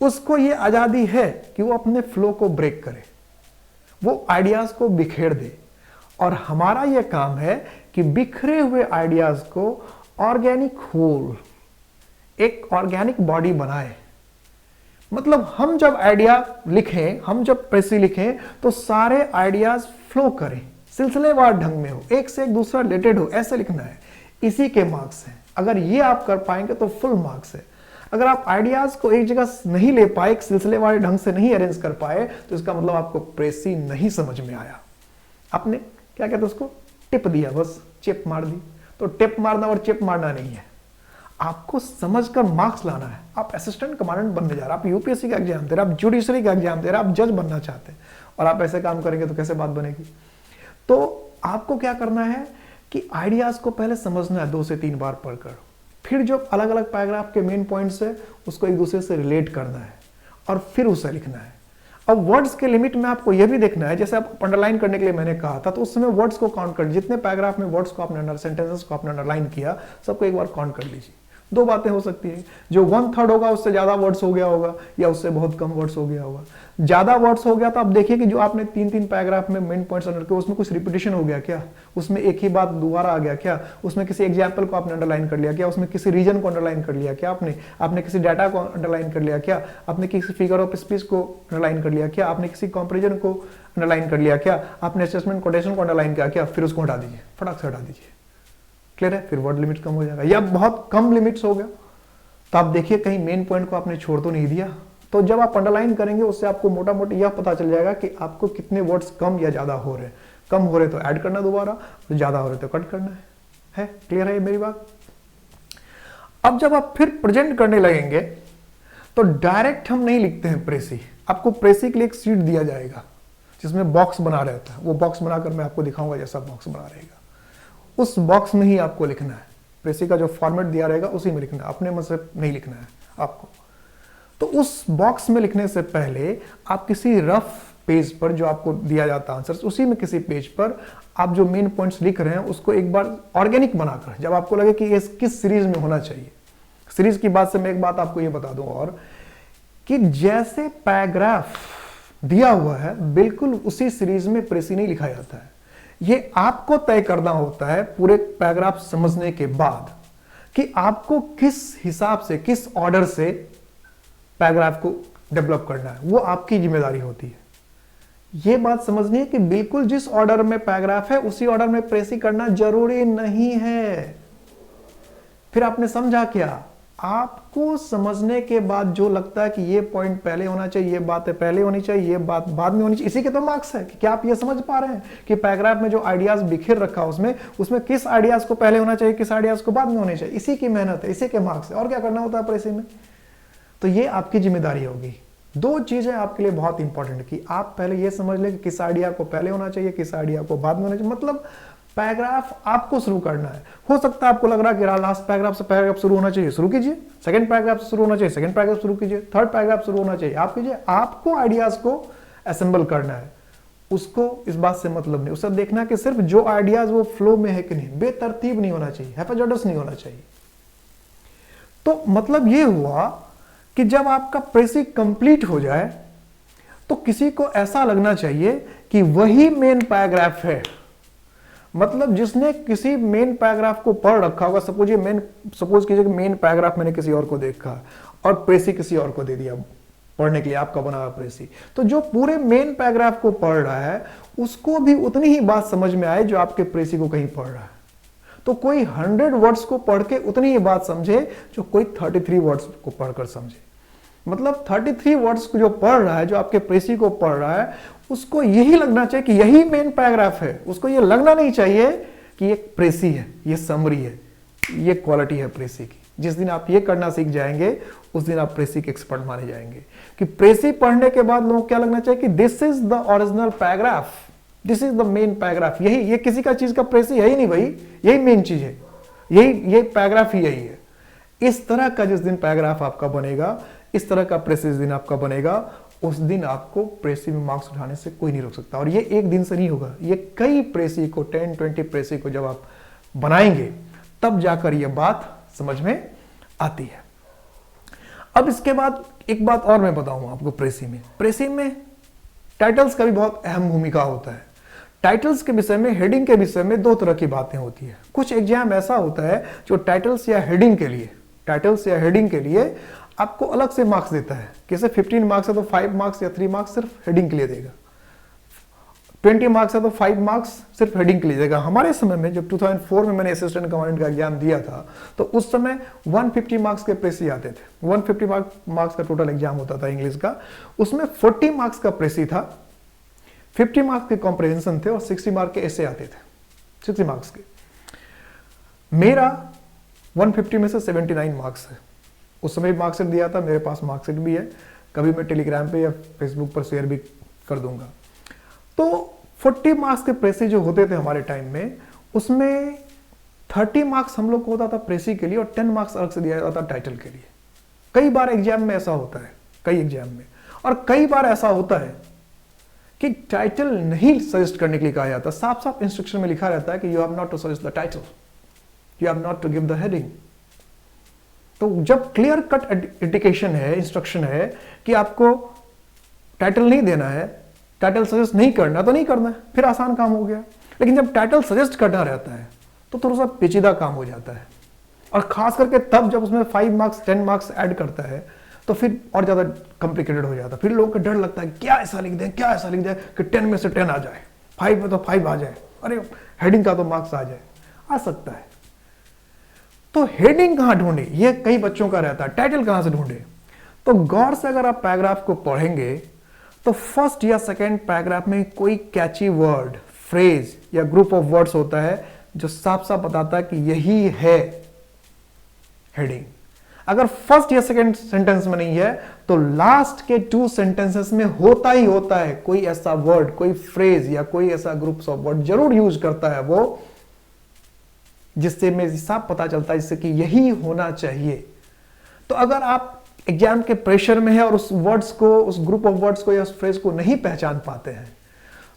उसको ये आजादी है कि वो अपने फ्लो को ब्रेक करे, वो आइडियाज को बिखेर दे। और हमारा यह काम है कि बिखरे हुए आइडियाज को ऑर्गेनिक होल, एक ऑर्गेनिक बॉडी बनाए। मतलब हम जब आइडिया लिखें, हम जब प्रेसी लिखें तो सारे आइडियाज फ्लो करें, सिलसिलेवार ढंग में हो, एक से एक दूसरा रिलेटेड हो, ऐसे लिखना है। इसी के मार्क्स हैं। अगर ये आप कर पाएंगे तो फुल मार्क्स है। अगर आप आइडियाज को एक जगह नहीं ले पाए, सिलसिलेवार ढंग से नहीं अरेंज कर पाए, तो इसका मतलब आपको प्रेसी नहीं समझ में आया। आपने क्या कहते हैं उसको, टिप दिया, बस चिप मार दी। तो टिप मारना और चिप मारना नहीं है, आपको समझकर मार्क्स लाना है। आप असिस्टेंट कमांडेंट बनने जा रहे हैं, आप यूपीएससी का एग्जाम दे रहे हैं, आप जुडिशरी का एग्जाम दे रहे हैं, आप जज बनना चाहते हैं, और आप ऐसे काम करेंगे तो कैसे बात बनेगी। तो आपको क्या करना है कि आइडियाज को पहले समझना है 2 से 3 बार पढ़कर, फिर जो अलग अलग पैराग्राफ के मेन पॉइंट्स है उसको एक दूसरे से रिलेट करना है, और फिर उसे लिखना है। अब वर्ड्स के लिमिट में आपको यह भी देखना है, जैसे आप अंडरलाइन करने के लिए मैंने कहा था, तो उस समय वर्ड्स को काउंट कर, जितने पैराग्राफ में वर्ड्स को आपने सेंटेंसेस को आपने अंडरलाइन किया सबको एक बार काउंट कर लीजिए। दो बातें हो सकती है, जो 1/3 होगा उससे ज़्यादा वर्ड्स हो गया होगा या उससे बहुत कम वर्ड्स हो गया होगा। ज़्यादा वर्ड्स हो गया तो आप देखिए कि जो आपने 3-3 पैराग्राफ में मेन पॉइंट्स अंडर किए उसमें कुछ रिपीटेशन हो गया क्या, उसमें एक ही बात दोबारा आ गया क्या, उसमें किसी एग्जाम्पल को आपने अंडरलाइन कर लिया क्या, उसमें किसी रीजन को अंडरलाइन कर लिया क्या, आपने किसी डाटा को अंडरलाइन कर लिया क्या, आपने किसी फिगर ऑफ स्पीच को अंडरलाइन कर लिया क्या, आपने किसी कंपेरिजन को अंडरलाइन कर लिया क्या, आपने असेसमेंट कोटेशन को अंडरलाइन किया क्या, फिर उसको हटा दीजिए, फटाक से हटा दीजिए। क्लियर है? फिर वर्ड लिमिट कम हो जाएगा। या बहुत कम लिमिट्स हो गया तो आप देखिए कहीं मेन पॉइंट को आपने छोड़ तो नहीं दिया। तो जब आप अंडरलाइन करेंगे उससे आपको मोटा मोटी यह पता चल जाएगा कि आपको कितने वर्ड्स कम या ज्यादा हो रहे हैं। कम हो रहे तो ऐड करना दोबारा, और ज्यादा हो रहे तो कट करना है। क्लियर है मेरी बात? अब जब आप फिर प्रेजेंट करने लगेंगे तो डायरेक्ट हम नहीं लिखते हैं प्रेसी। आपको प्रेसी के लिए एक शीट दिया जाएगा जिसमें बॉक्स बना रहता है, वो बॉक्स बनाकर मैं आपको दिखाऊंगा जैसा बॉक्स बना रहेगा, उस बॉक्स में ही आपको लिखना है। प्रेसी का जो फॉर्मेट दिया रहेगा उसी में लिखना है, अपने मन से नहीं लिखना है आपको। तो उस बॉक्स में लिखने से पहले आप किसी रफ पेज पर जो आपको दिया जाता है आंसर, उसी में किसी पेज पर आप जो मेन पॉइंट्स लिख रहे हैं उसको एक बार ऑर्गेनिक बनाकर, जब आपको लगे कि ये किस सीरीज में होना चाहिए। सीरीज की बात से मैं एक बात आपको ये बता दूं और कि जैसे पैराग्राफ दिया हुआ है बिल्कुल उसी सीरीज में प्रेसी नहीं लिखा जाता है। ये आपको तय करना होता है पूरे पैराग्राफ समझने के बाद कि आपको किस हिसाब से, किस ऑर्डर से पैराग्राफ को डेवलप करना है, वो आपकी जिम्मेदारी होती है। ये बात समझनी है कि बिल्कुल जिस ऑर्डर में पैराग्राफ है उसी ऑर्डर में प्रेसी करना जरूरी नहीं है। फिर आपने समझा क्या? आपको समझने के बाद जो लगता है कि ये पॉइंट पहले होना चाहिए, ये बातें पहले होनी चाहिए, ये बात बाद में होनी चाहिए, इसी के तो मार्क्स है कि क्या आप ये समझ पा रहे हैं कि पैराग्राफ में जो आइडियाज बिखेर रखा उसमें किस आइडियाज को पहले होना चाहिए, किस आइडियाज को बाद में होने चाहिए। इसी की मेहनत है, इसी के मार्क्स है। और क्या करना होता है प्रेसी में? तो ये आपकी जिम्मेदारी होगी। दो चीजें आपके लिए बहुत इंपॉर्टेंट कि आप पहले ये समझ ले कि किस आइडिया को पहले होना चाहिए, किस आइडिया को बाद में होना चाहिए। मतलब पैराग्राफ आपको शुरू करना है। हो सकता है आपको लग रहा है कि लास्ट पैराग्राफ से पैराग्राफ शुरू होना चाहिए, शुरू कीजिए। सेकंड पैराग्राफ से शुरू होना चाहिए, सेकंड पैराग्राफ शुरू कीजिए। थर्ड पैराग्राफ शुरू होना चाहिए, आप कीजिए। आपको आइडियाज को असेंबल करना है, उसको इस बात से मतलब नहीं। उसे देखना कि सिर्फ जो आइडियाज वो फ्लो में है कि नहीं, बेतरतीब नहीं होना चाहिए, हेफाजोडस नहीं होना चाहिए। तो मतलब ये हुआ कि जब आपका प्रेसी कंप्लीट हो जाए तो किसी को ऐसा लगना चाहिए कि वही मेन पैराग्राफ है। मतलब जिसने किसी मेन पैराग्राफ को पढ़ रखा होगा, सपोज कीजिए कि मेन पैराग्राफ मैंने किसी और को देखा और प्रेसी किसी और को दे दिया पढ़ने के लिए, आपका बना हुआ प्रेसी, तो जो पूरे मेन पैराग्राफ को पढ़ रहा है उसको भी उतनी ही बात समझ में आए जो आपके प्रेसी को कहीं पढ़ रहा है। तो कोई 100 वर्ड्स को पढ़ के उतनी ही बात समझे जो कोई 33 वर्ड्स को पढ़कर समझे। मतलब 33 वर्ड्स को जो पढ़ रहा है, जो आपके प्रेसी को पढ़ रहा है, उसको यही लगना चाहिए कि यही मेन पैराग्राफ है। उसको ये लगना नहीं चाहिए कि ये प्रेसी है, ये समरी है, ये क्वालिटी है प्रेसी की। जिस दिन आप ये करना सीख जाएंगे उस दिन आप प्रेसी के एक्सपर्ट माने जाएंगे। कि प्रेसी पढ़ने के बाद लोगों को क्या लगना चाहिए कि this is the original paragraph, this is the main paragraph. यही, ये किसी का चीज का प्रेसी है ही नहीं भाई, यही मेन चीज है, यही पैराग्राफ ही यही है। इस तरह का जिस दिन पैराग्राफ आपका बनेगा, इस तरह का प्रेसी जिस दिन आपका बनेगा, उस दिन आपको प्रेसी में मार्क्स उठाने से कोई नहीं रोक सकता। और ये एक दिन से नहीं होगा, ये कई प्रेसी को, 10-20 प्रेसी को जब आप बनाएंगे तब जाकर ये बात समझ में आती है। अब इसके बाद एक बात और मैं बताऊंगा आपको। प्रेसी में टाइटल्स का भी बहुत अहम भूमिका होता है। टाइटल्स के विषय में, हेडिंग के विषय में दो तरह की बातें होती है। कुछ एग्जाम ऐसा होता है जो टाइटल्स या हेडिंग के लिए आपको अलग से मार्क्स देता है। जैसे 15 मार्क्स है तो 5 मार्क्स या 3 मार्क्स सिर्फ हेडिंग के लिए देगा, 20 मार्क्स है तो 5 मार्क्स सिर्फ हेडिंग के लिए देगा। हमारे समय में जब 2004 में मैंने असिस्टेंट कमांडेंट का एग्जाम दिया था तो उस समय 150 मार्क्स के प्रेसी आते थे। 150 मार्क्स का टोटल एग्जाम होता था इंग्लिश का। उसमें 40 मार्क्स का प्रेसी था, 50 मार्क्स के कॉम्प्रिहेंशन थे और 60 मार्क्स के ऐसे आते थे, 60 मार्क्स के। मेरा 150 में से 79 मार्क्स है। उस समय मार्कशीट दिया था, मेरे पास मार्कशीट भी है, कभी मैं टेलीग्राम पे या फेसबुक पर शेयर भी कर दूंगा। तो 40 मार्क्स के प्रेसी जो होते थे हमारे टाइम में, उसमें 30 मार्क्स हम लोग को होता था प्रेसी के लिए और 10 मार्क्स अलग से दिया जाता था टाइटल के लिए। कई बार एग्जाम में ऐसा होता है, कई एग्जाम में। और कई बार ऐसा होता है कि टाइटल नहीं सजेस्ट करने के लिए कहा जाता, साफ साफ इंस्ट्रक्शन में लिखा रहता है कि you have not to suggest the title, you have not to give the heading. तो जब क्लियर कट इंडिकेशन है, इंस्ट्रक्शन है कि आपको टाइटल नहीं देना है, टाइटल सजेस्ट नहीं करना, तो नहीं करना है, फिर आसान काम हो गया। लेकिन जब टाइटल सजेस्ट करना रहता है तो थोड़ा सा पेचीदा काम हो जाता है, और खास करके तब जब उसमें 5 मार्क्स 10 मार्क्स ऐड करता है तो फिर और ज़्यादा कॉम्प्लिकेटेड हो जाता है। फिर लोगों को डर लगता है क्या ऐसा लिख दें, क्या ऐसा लिख दें कि 10 में से 10 आ जाए, 5 में तो 5 आ जाए, अरे हेडिंग का तो मार्क्स आ जाए। आ सकता है। तो हेडिंग कहाँ ढूंढे, ये कई बच्चों का रहता है, टाइटल कहाँ से ढूंढे। तो गौर से अगर आप पैराग्राफ को पढ़ेंगे तो फर्स्ट या सेकेंड पैराग्राफ में कोई कैची वर्ड, फ्रेज या ग्रुप ऑफ वर्ड्स होता है जो साफ साफ बताता है कि यही है हेडिंग। अगर फर्स्ट या सेकेंड सेंटेंस में नहीं है तो लास्ट के 2 सेंटेंसेस में होता ही होता है कोई ऐसा वर्ड, कोई फ्रेज या कोई ऐसा ग्रुप्स ऑफ वर्ड जरूर यूज करता है वो, जिससे में साफ पता चलता है जिससे कि यही होना चाहिए। तो अगर आप एग्जाम के प्रेशर में है और उस वर्ड्स को, उस ग्रुप ऑफ वर्ड्स को या उस फ्रेज को नहीं पहचान पाते हैं,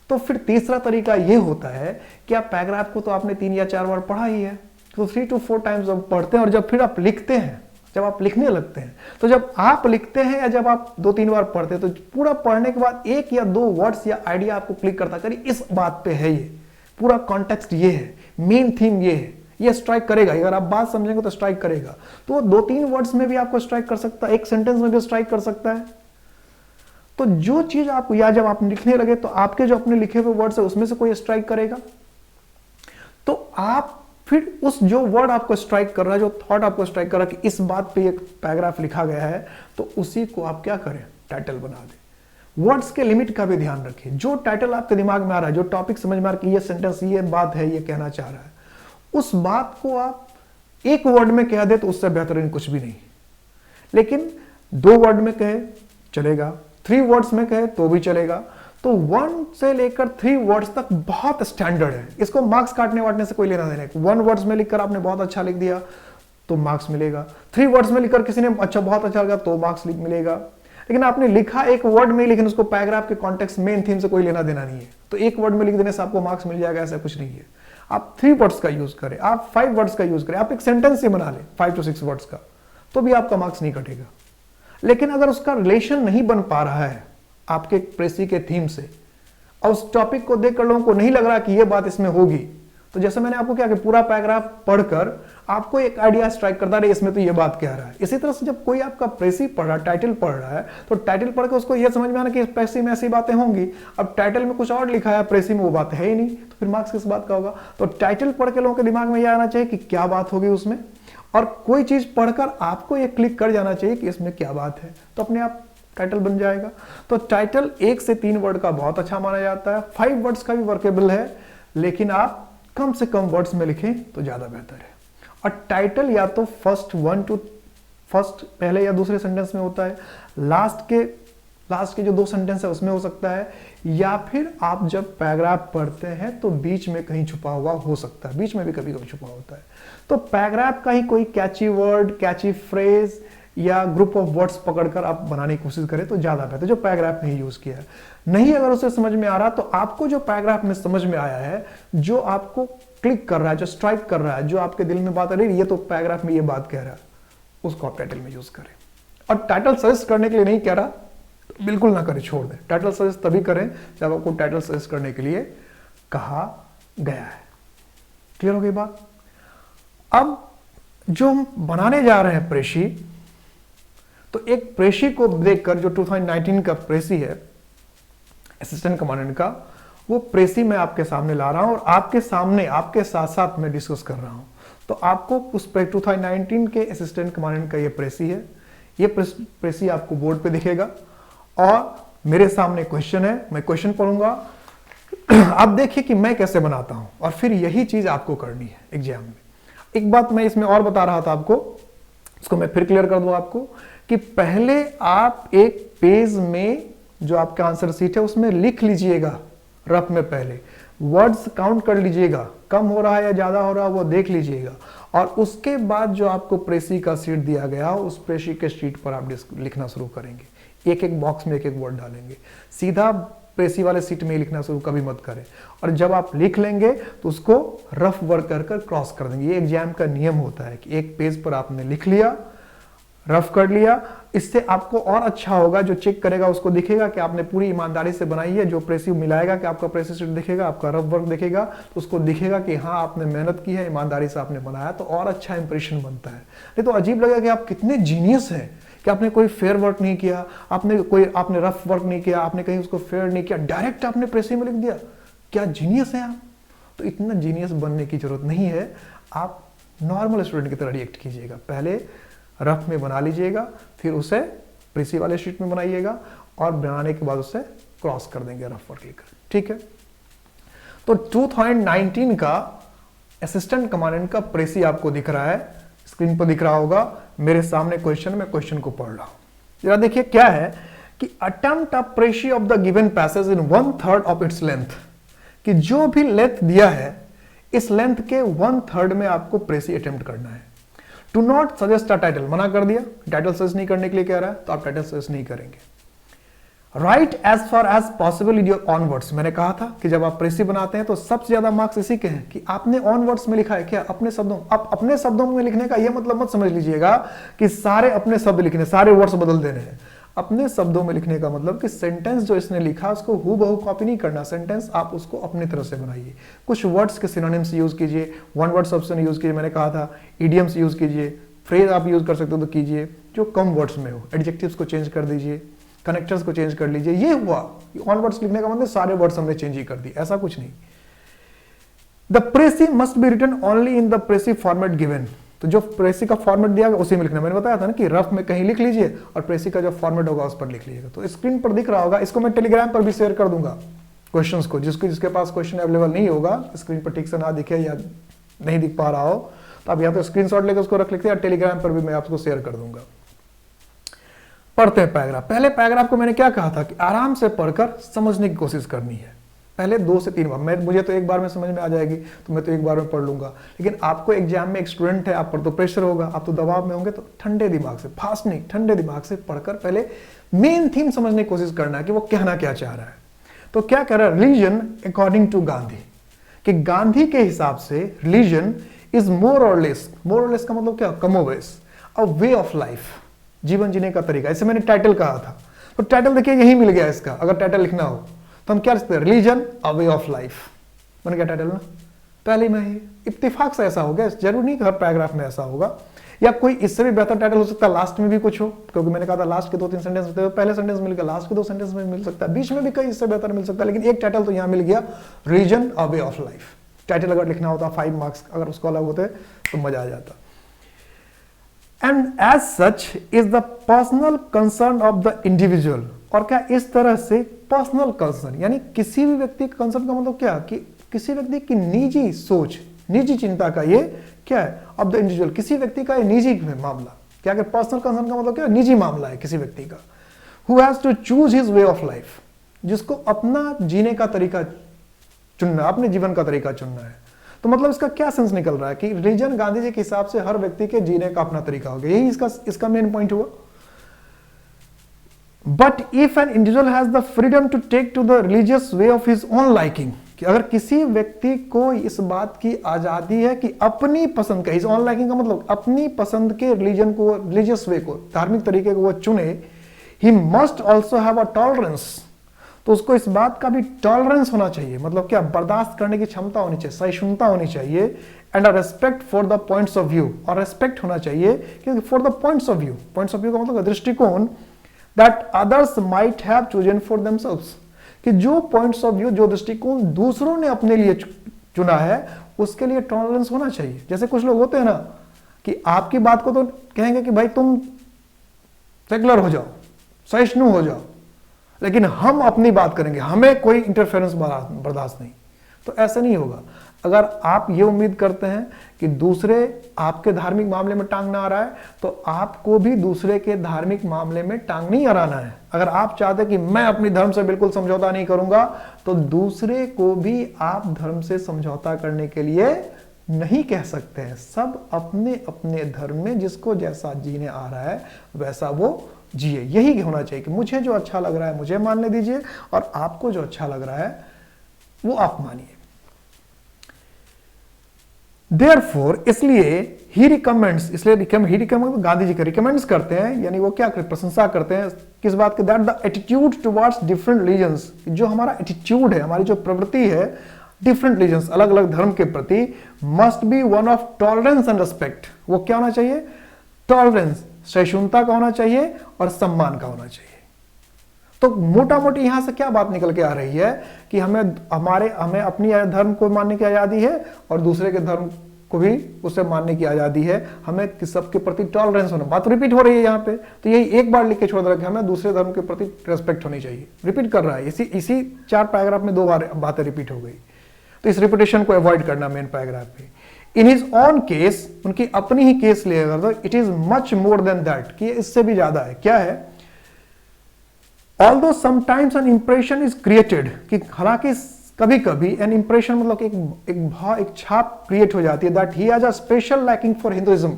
तो फिर तीसरा तरीका यह होता है कि आप पैराग्राफ को तो आपने 3 या 4 बार पढ़ा ही है, तो 3 to 4 टाइम्स आप पढ़ते हैं, और जब फिर आप लिखते हैं, जब आप लिखने लगते हैं, तो जब आप लिखते हैं या जब आप 2-3 बार पढ़ते हैं तो पूरा पढ़ने के बाद 1 या 2 वर्ड्स या आइडिया आपको क्लिक करता है, इस बात पे है, ये पूरा कॉन्टेक्स्ट ये है, मेन थीम ये है, ये स्ट्राइक करेगा। अगर आप बात समझेंगे तो स्ट्राइक करेगा। तो वो 2-3 वर्ड्स में भी आपको स्ट्राइक कर सकता है, एक सेंटेंस में भी स्ट्राइक कर सकता है। तो जो चीज आपको, या जब आप लिखने लगे तो आपके जो अपने लिखे हुए वर्ड्स है उसमें से कोई स्ट्राइक करेगा, तो आप फिर उस जो वर्ड आपको स्ट्राइक कर रहा है, जो थॉट आपको स्ट्राइक कर रहा है कि इस बात पे एक पैराग्राफ लिखा गया है, तो उसी को आप क्या करें, टाइटल बना दें। वर्ड्स के लिमिट का भी ध्यान रखिए। जो टाइटल आपके दिमाग में आ रहा है, जो टॉपिक समझ में आ रहा है कि ये सेंटेंस, ये बात है, ये कहना चाह रहा है, उस बात को आप 1 वर्ड में कह दे तो उससे बेहतरीन कुछ भी नहीं। लेकिन 2 वर्ड में कहे चलेगा, 3 वर्ड्स में कहे तो भी चलेगा। तो 1 से लेकर 3 वर्ड्स तक बहुत स्टैंडर्ड है। इसको मार्क्स काटने वाटने से कोई लेना देना है। 1 वर्ड्स में लिखकर आपने बहुत अच्छा लिख दिया तो मार्क्स मिलेगा, 3 वर्ड्स में लिखकर किसी ने बहुत अच्छा लगा तो मार्क्स मिलेगा। लेकिन आपने लिखा 1 वर्ड में, लेकिन उसको पैराग्राफ के कॉन्टेक्स्ट, मेन थीम से कोई लेना देना नहीं है, तो 1 वर्ड में लिख देने से आपको मार्क्स मिल जाएगा, ऐसा कुछ नहीं है। आप 3 वर्ड्स का यूज करें, आप 5 वर्ड्स का यूज करें, आप एक सेंटेंस ही बना लें 5 to 6 वर्ड्स का, तो भी आपका मार्क्स नहीं कटेगा। लेकिन अगर उसका रिलेशन नहीं बन पा रहा है आपके प्रेसी के थीम से, और उस टॉपिक को देखकर लोगों को नहीं लग रहा कि ये बात इसमें होगी, तो जैसे मैंने आपको क्या कि पूरा पैराग्राफ पढ़कर आपको एक आइडिया स्ट्राइक करता है इसमें तो ये बात कह रहा है। इसी तरह से जब कोई आपका प्रेसी पढ़ रहा है, टाइटल पढ़ रहा है, तो टाइटल पढ़ के उसको ये समझ में आना कि प्रेसी में ऐसी बातें होंगी। अब टाइटल में कुछ और लिखा है, प्रेसी में वो बात है ही नहीं, तो फिर मार्क्स किस बात का होगा। तो टाइटल पढ़ के लोगों के दिमाग में यह आना चाहिए कि क्या बात होगी उसमें, और कोई चीज पढ़कर आपको ये क्लिक कर जाना चाहिए कि इसमें क्या बात है, तो अपने आप टाइटल बन जाएगा। तो टाइटल 1 से 3 वर्ड का बहुत अच्छा माना जाता है, 5 वर्ड्स का भी वर्केबल है, लेकिन आप कम से कम वर्ड्स में लिखें तो ज्यादा बेहतर है। और टाइटल या तो फर्स्ट पहले या दूसरे सेंटेंस में होता है, लास्ट के जो 2 सेंटेंस है उसमें हो सकता है, या फिर आप जब पैराग्राफ पढ़ते हैं तो बीच में कहीं छुपा हुआ हो सकता है, बीच में भी कभी कभी छुपा होता है। तो पैराग्राफ का ही कोई कैची वर्ड, कैची फ्रेज या ग्रुप ऑफ वर्ड्स पकड़कर आप बनाने की कोशिश करें तो ज्यादा बेहतर, जो पैराग्राफ में ही यूज किया है। नहीं अगर उसे समझ में आ रहा तो आपको जो पैराग्राफ में समझ में आया है, जो आपको क्लिक कर रहा है, जो स्ट्राइक कर रहा है, जो आपके दिल में बात आ रही है, ये तो पैराग्राफ में ये बात कह रहा है, उसको आप टाइटल में यूज करें। और टाइटल सजेस्ट करने के लिए नहीं कह रहा, तो बिल्कुल ना करें, छोड़ दें। टाइटल सजेस्ट तभी करें जब आपको टाइटल सजेस्ट करने के लिए कहा गया है। क्लियर हो गई बात। अब जो हम बनाने जा रहे हैं प्रेशी, तो एक प्रेशी को देखकर, जो 2019 का प्रेसी है असिस्टेंट कमांडेंट का, वो प्रेसी मैं आपके सामने ला रहा हूं और आपके सामने आपके साथ साथ मैं डिस्कस कर रहा हूं। तो आपको उस 2019 के असिस्टेंट कमांडेंट का ये प्रेसी है, ये प्रेसी आपको बोर्ड पे दिखेगा और मेरे सामने क्वेश्चन है, मैं क्वेश्चन पढ़ूंगा, आप देखिए कि मैं कैसे बनाता हूं, और फिर यही चीज आपको करनी है एग्जाम में। एक बात मैं इसमें और बता रहा था आपको, उसको मैं फिर क्लियर कर दूं आपको, कि पहले आप एक पेज में जो आपका आंसर शीट है उसमें लिख लीजिएगा, रफ में पहले वर्ड्स काउंट कर लीजिएगा, कम हो रहा है या ज्यादा हो रहा है वो देख लीजिएगा, और उसके बाद जो आपको प्रेसी का शीट दिया गया उस प्रेसी के शीट पर आप लिखना शुरू करेंगे। एक एक बॉक्स में एक एक वर्ड डालेंगे, सीधा प्रेसी वाले शीट में लिखना शुरू कभी मत करें। और जब आप लिख लेंगे तो उसको रफ वर्क कर क्रॉस कर देंगे। ये एग्जाम का नियम होता है कि एक पेज पर आपने लिख लिया, रफ कर लिया। इससे आपको और अच्छा होगा, जो चेक करेगा उसको दिखेगा कि आपने पूरी ईमानदारी से बनाई है। जो प्रेसिव मिलाएगा कि आपका प्रेसिव शीट दिखेगा, आपका रफ वर्क दिखेगा, तो उसको दिखेगा कि हाँ आपने मेहनत की है, ईमानदारी से आपने बनाया, तो और अच्छा इंप्रेशन बनता है। नहीं तो अजीब लगेगा कि आप कितने जीनियस हैं, कि आपने कोई फेयर वर्क नहीं किया, आपने रफ वर्क नहीं किया, आपने कहीं उसको फेयर नहीं किया, डायरेक्ट आपने प्रेसिव में लिख दिया, क्या जीनियस है आप। तो इतना जीनियस बनने की जरूरत नहीं है, आप नॉर्मल स्टूडेंट की तरह रिएक्ट कीजिएगा। पहले रफ में बना लीजिएगा, फिर उसे प्रेसी वाले शीट में बनाइएगा, और बनाने के बाद उसे क्रॉस कर देंगे रफ वर्क लेकर, ठीक है। तो 2019 का असिस्टेंट कमांडेंट का प्रेसी आपको दिख रहा है, स्क्रीन पर दिख रहा होगा मेरे सामने क्वेश्चन में, क्वेश्चन को पढ़ रहा हूं जरा देखिए। क्या है कि attempt a precis of the given passage in 1/3 of its length, कि जो भी लेंथ दिया है इस लेंथ के 1/3 में आपको प्रेसी अटेम्प्ट करना है। To not suggest a title, मना कर दिया, टाइटल सजेस्ट नहीं करने के लिए कह रहा है, तो आप टाइटल सजेस्ट नहीं करेंगे। Write as far as possible in your own words, मैंने कहा था कि जब आप प्रेसी बनाते हैं तो सबसे ज्यादा मार्क्स इसी के हैं कि आपने ऑन वर्ड्स में लिखा है, क्या अपने शब्दों। आप अपने शब्दों में लिखने का यह मतलब मत समझ लीजिएगा कि सारे अपने शब्द लिखने, सारे वर्ड्स बदल देने हैं। अपने शब्दों में लिखने का मतलब कि सेंटेंस जो इसने लिखा उसको हूबहू कॉपी नहीं करना, सेंटेंस आप उसको अपनी तरह से बनाइए। कुछ वर्ड्स के सिनोनिम्स यूज कीजिए, वन वर्ड ऑप्शन यूज कीजिए, मैंने कहा था इडियम्स यूज कीजिए, फ्रेज आप यूज कर सकते हो तो कीजिए जो कम वर्ड्स में हो, एडजेक्टिव्स को चेंज कर दीजिए, कनेक्टर्स को चेंज कर लीजिए। ये हुआ ऑन वर्ड्स लिखने का मतलब सारे वर्ड्स हमने चेंज ही कर दिए, ऐसा कुछ नहीं। The precis must be written only in the precis format given, तो जो प्रेसी का फॉर्मेट दिया गया उसी में लिखना। मैंने बताया था ना कि रफ में कहीं लिख लीजिए और प्रेसी का जो फॉर्मेट होगा उस पर लिख लीजिएगा। तो स्क्रीन पर दिख रहा होगा, इसको मैं टेलीग्राम पर भी शेयर कर दूंगा क्वेश्चंस को, जिसके पास क्वेश्चन अवेलेबल नहीं होगा, स्क्रीन पर ठीक से ना दिखे या नहीं दिख पा रहा हो, तो आप या तो स्क्रीनशॉट लेकर उसको रख लेते हैं, टेलीग्राम पर भी मैं आपको शेयर कर दूंगा। पढ़ते हैं पैराग्राफ। पहले पैराग्राफ को मैंने क्या कहा था कि आराम से पढ़कर समझने की कोशिश करनी है। पहले 2 से 3 बार, मुझे तो एक बार में समझ में आ जाएगी तो मैं तो एक बार में पढ़ लूंगा, लेकिन आपको एग्जाम में एक स्टूडेंट है, आप पर तो प्रेशर होगा, आप तो दबाव में होंगे, तो ठंडे दिमाग से, फास्ट नहीं, ठंडे दिमाग से पढ़कर पहले मेन थीम समझने की कोशिश करना है कि वो कहना क्या चाह रहा है। तो क्या कह रहा है, रिलीजन अकॉर्डिंग टू गांधी, कि गांधी के हिसाब से religion is more or less का मतलब क्या, कमोबेश, अ वे ऑफ लाइफ, जीवन जीने का तरीका। इसे मैंने टाइटल कहा था, तो टाइटल देखिए यही मिल गया इसका। अगर टाइटल लिखना हो तो हम क्या लिखते हैं, religion a way of life, बन गया टाइटल ना, पहले में ही इत्तेफाक से ऐसा हो गया। जरूरी नहीं हर पैराग्राफ में ऐसा होगा, या कोई इससे भी बेहतर टाइटल हो सकता है, लास्ट में भी कुछ हो, क्योंकि मैंने कहा था लास्ट के 2-3 सेंटेंस होते हैं, पहले सेंटेंस मिल गया, लास्ट के 2 सेंटेंस में मिल सकता है, बीच में भी कहीं इससे बेहतर मिल सकता है, लेकिन एक टाइटल तो यहां मिल गया, religion a way of life. Title अगर लिखना होता 5 मार्क्स, अगर उसको अलग होते तो मजा आ जाता। And as such is the personal concern of the individual, और क्या इस तरह से पर्सनल कंसर्न, यानी किसी भी व्यक्ति का कंसर्न का मतलब क्या, कि किसी व्यक्ति की निजी सोच, निजी चिंता का ये क्या है, ऑफ द इंडिविजुअल, किसी व्यक्ति का ये निजी मामला। क्या कि पर्सनल कंसर्न का मतलब क्या, निजी मामला है किसी व्यक्ति का। Who has to choose his way of life, जिसको अपना जीने का तरीका चुनना, अपने जीवन का तरीका चुनना है। तो मतलब इसका क्या सेंस निकल रहा है कि रिलीजन गांधी जी के हिसाब से हर व्यक्ति के जीने का अपना तरीका हो गया, यही इसका मेन पॉइंट हुआ। But if an individual has the freedom to take to the religious way of his own liking, कि अगर किसी व्यक्ति को इस बात की आजादी है कि अपनी पसंद का, हिज ओन लाइकिंग का मतलब अपनी पसंद के रिलीजन को, रिलीजियस वे को, धार्मिक तरीके को वो चुने, ही must also have a tolerance, तो उसको इस बात का भी टॉलरेंस होना चाहिए, मतलब क्या, बर्दाश्त करने की क्षमता होनी चाहिए, सहिष्णुता होनी चाहिए, and a respect for the points of view, और रेस्पेक्ट होना चाहिए क्योंकि for the points of view का मतलब दृष्टिकोण, that others might have chosen for themselves, कि जो पॉइंट्स ऑफ व्यू, जो दृष्टिकोण दूसरों ने अपने लिए चुना है, उसके लिए टॉलरेंस होना चाहिए। जैसे कुछ लोग होते हैं ना कि आपकी बात को तो कहेंगे कि भाई तुम सेकुलर हो जाओ, सहिष्णु हो जाओ, लेकिन हम अपनी बात करेंगे, हमें कोई इंटरफेरेंस बर्दाश्त नहीं। तो ऐसा नहीं होगा। अगर आप ये उम्मीद करते हैं कि दूसरे आपके धार्मिक मामले में टांग ना आ रहा है, तो आपको भी दूसरे के धार्मिक मामले में टांग नहीं अड़ाना है। अगर आप चाहते हैं कि मैं अपनी धर्म से बिल्कुल समझौता नहीं करूंगा, तो दूसरे को भी आप धर्म से समझौता करने के लिए नहीं कह सकते हैं। सब अपने अपने धर्म में जिसको जैसा जीने आ रहा है वैसा वो जिए, यही होना चाहिए कि मुझे जो अच्छा लग रहा है मुझे मानने दीजिए, और आपको जो अच्छा लग रहा है वो आप मानिए। देयरफॉर इसलिए ही रिकमेंड्स, इसलिए ही रिकमेंड गांधी जी के रिकमेंड्स करते हैं, यानी वो क्या करते, प्रशंसा करते हैं किस बात की, that the attitude towards different religions, जो हमारा एटीट्यूड है, हमारी जो प्रवृत्ति है डिफरेंट रिलीजन्स, अलग अलग धर्म के प्रति, must be one of tolerance and respect. वो क्या होना चाहिए, टॉलरेंस, सहिष्णुता का होना चाहिए और सम्मान का होना चाहिए। तो मोटा मोटी यहां से क्या बात निकल के आ रही है कि हमें अपनी धर्म को मानने की आजादी है और दूसरे के धर्म को भी उसे मानने की आजादी है, हमें सबके प्रति टॉलरेंस होना। बात रिपीट हो रही है यहाँ पे, तो यही एक बार लिख के छोड़ रखा है, हमें दूसरे धर्म के प्रति रेस्पेक्ट होनी चाहिए। रिपीट कर रहा है, इसी 4 पैराग्राफ में 2 बार बातें रिपीट हो गई, तो इस रिपीटेशन को अवॉइड करना मेन पैराग्राफ पे। इन हिज ऑन केस, उनकी अपनी ही केस लेगा तो it is much more than that, कि इससे भी ज्यादा है। क्या है, although sometimes N impression is created, कि हालांकि कभी कभी एन इंप्रेशन मतलब एक छाप क्रिएट हो जाती है, that he has a special liking for Hinduism,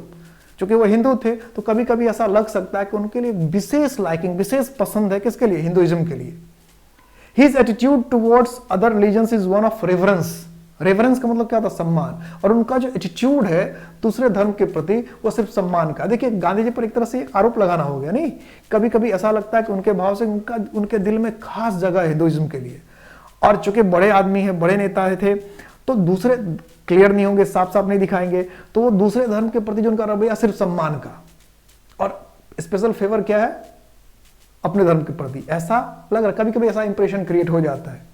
क्योंकि वो हिंदू थे तो कभी कभी ऐसा लग सकता है कि उनके लिए विशेष लाइकिंग, विशेष पसंद है, किसके लिए, हिंदुइज्म के लिए। His attitude towards other religions is one of reverence, reverence का मतलब क्या था, सम्मान, और उनका जो एटीट्यूड है दूसरे धर्म के प्रति वो सिर्फ सम्मान का। देखिए गांधी जी पर एक तरह से आरोप लगाना हो गया, नहीं, कभी कभी ऐसा लगता है कि उनके भाव से उनके दिल में खास जगह है हिंदुइज्म के लिए, और चूंकि बड़े आदमी है, बड़े नेता थे, तो दूसरे क्लियर नहीं होंगे, साफ साफ नहीं दिखाएंगे, तो वो दूसरे धर्म के प्रति जो उनका रवैया सिर्फ सम्मान का, और स्पेशल फेवर क्या है, अपने धर्म के प्रति, ऐसा लग रहा है, कभी कभी ऐसा इंप्रेशन क्रिएट हो जाता है।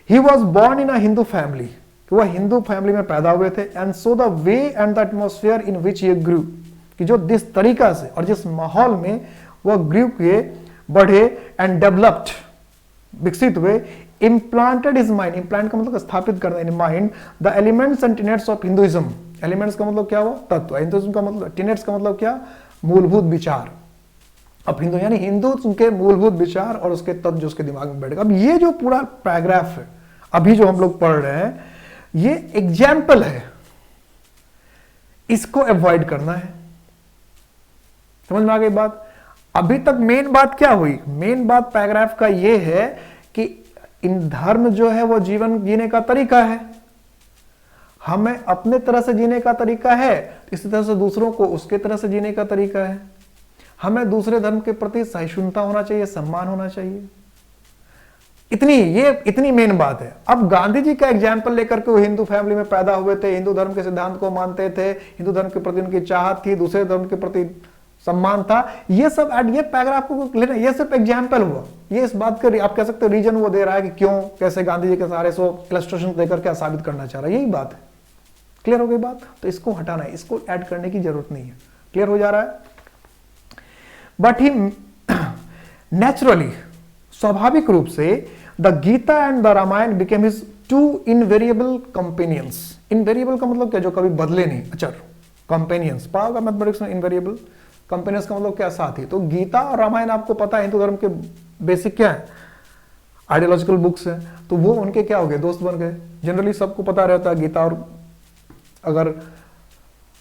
He was born in a Hindu family, वह हिंदू फैमिली में पैदा हुए थे, and so the way and the atmosphere in which ये ग्रू, कि जो जिस तरीका से और जिस माहौल में वह ग्रू के, बढ़े, एंड डेवलप्ड, विकसित हुए, इम्प्लांटेड इज माइंड, इम्प्लांट का मतलब स्थापित करना, in mind the elements and tenets of Hinduism, elements का मतलब क्या हुआ, तत्व, हिंदुइज्म का मतलब, टेनेट्स का मतलब क्या, मूलभूत विचार। अब हिंदू यानी हिंदू के मूलभूत विचार और उसके तत्व जो उसके दिमाग में बैठेगा। अब ये जो पूरा पैराग्राफ है अभी जो हम लोग पढ़ रहे हैं, ये एग्जाम्पल है, इसको अवॉइड करना है। समझ में आ गई बात। अभी तक मेन बात क्या हुई, मेन बात पैराग्राफ का ये है कि इन धर्म जो है वो जीवन जीने का तरीका है, हमें अपने तरह से जीने का तरीका है, इसी तरह से दूसरों को उसके तरह से जीने का तरीका है। हमें दूसरे धर्म के प्रति सहिष्णुता होना चाहिए, सम्मान होना चाहिए, इतनी मेन बात है। अब गांधी जी का एग्जाम्पल लेकर के वो हिंदू फैमिली में पैदा हुए थे, हिंदू धर्म के सिद्धांत को मानते थे, हिंदू धर्म के प्रति उनकी चाहत थी, दूसरे धर्म के प्रति सम्मान था, ये सब ये पैराग्राफ को लेना, ये सिर्फ एग्जाम्पल हुआ। ये इस बात का आप कह सकते हो रीजन वो दे रहा है कि क्यों, कैसे गांधी जी के सारे सो इलस्ट्रेशन देकर क्या साबित करना चाह रहा है, यही बात है। क्लियर हो गई बात। तो इसको हटाना है, इसको ऐड करने की जरूरत नहीं है। क्लियर हो जा रहा है। बट ही नेचुरली, स्वाभाविक रूप से, the Gita and the Ramayan became his 2 invariable companions. Invariable का मतलब क्या, जो कभी बदले नहीं, अचर। कंपेनियंस पाओगे मैथमेटिक्स में, इनवेरिएबल कंपेनियंस का मतलब क्या, साथी। तो गीता और रामायण आपको पता है हिंदू धर्म के बेसिक क्या है, आइडियोलॉजिकल बुक्स है, तो वो उनके क्या हो गए, दोस्त बन गए। जनरली सबको पता रहता है गीता और अगर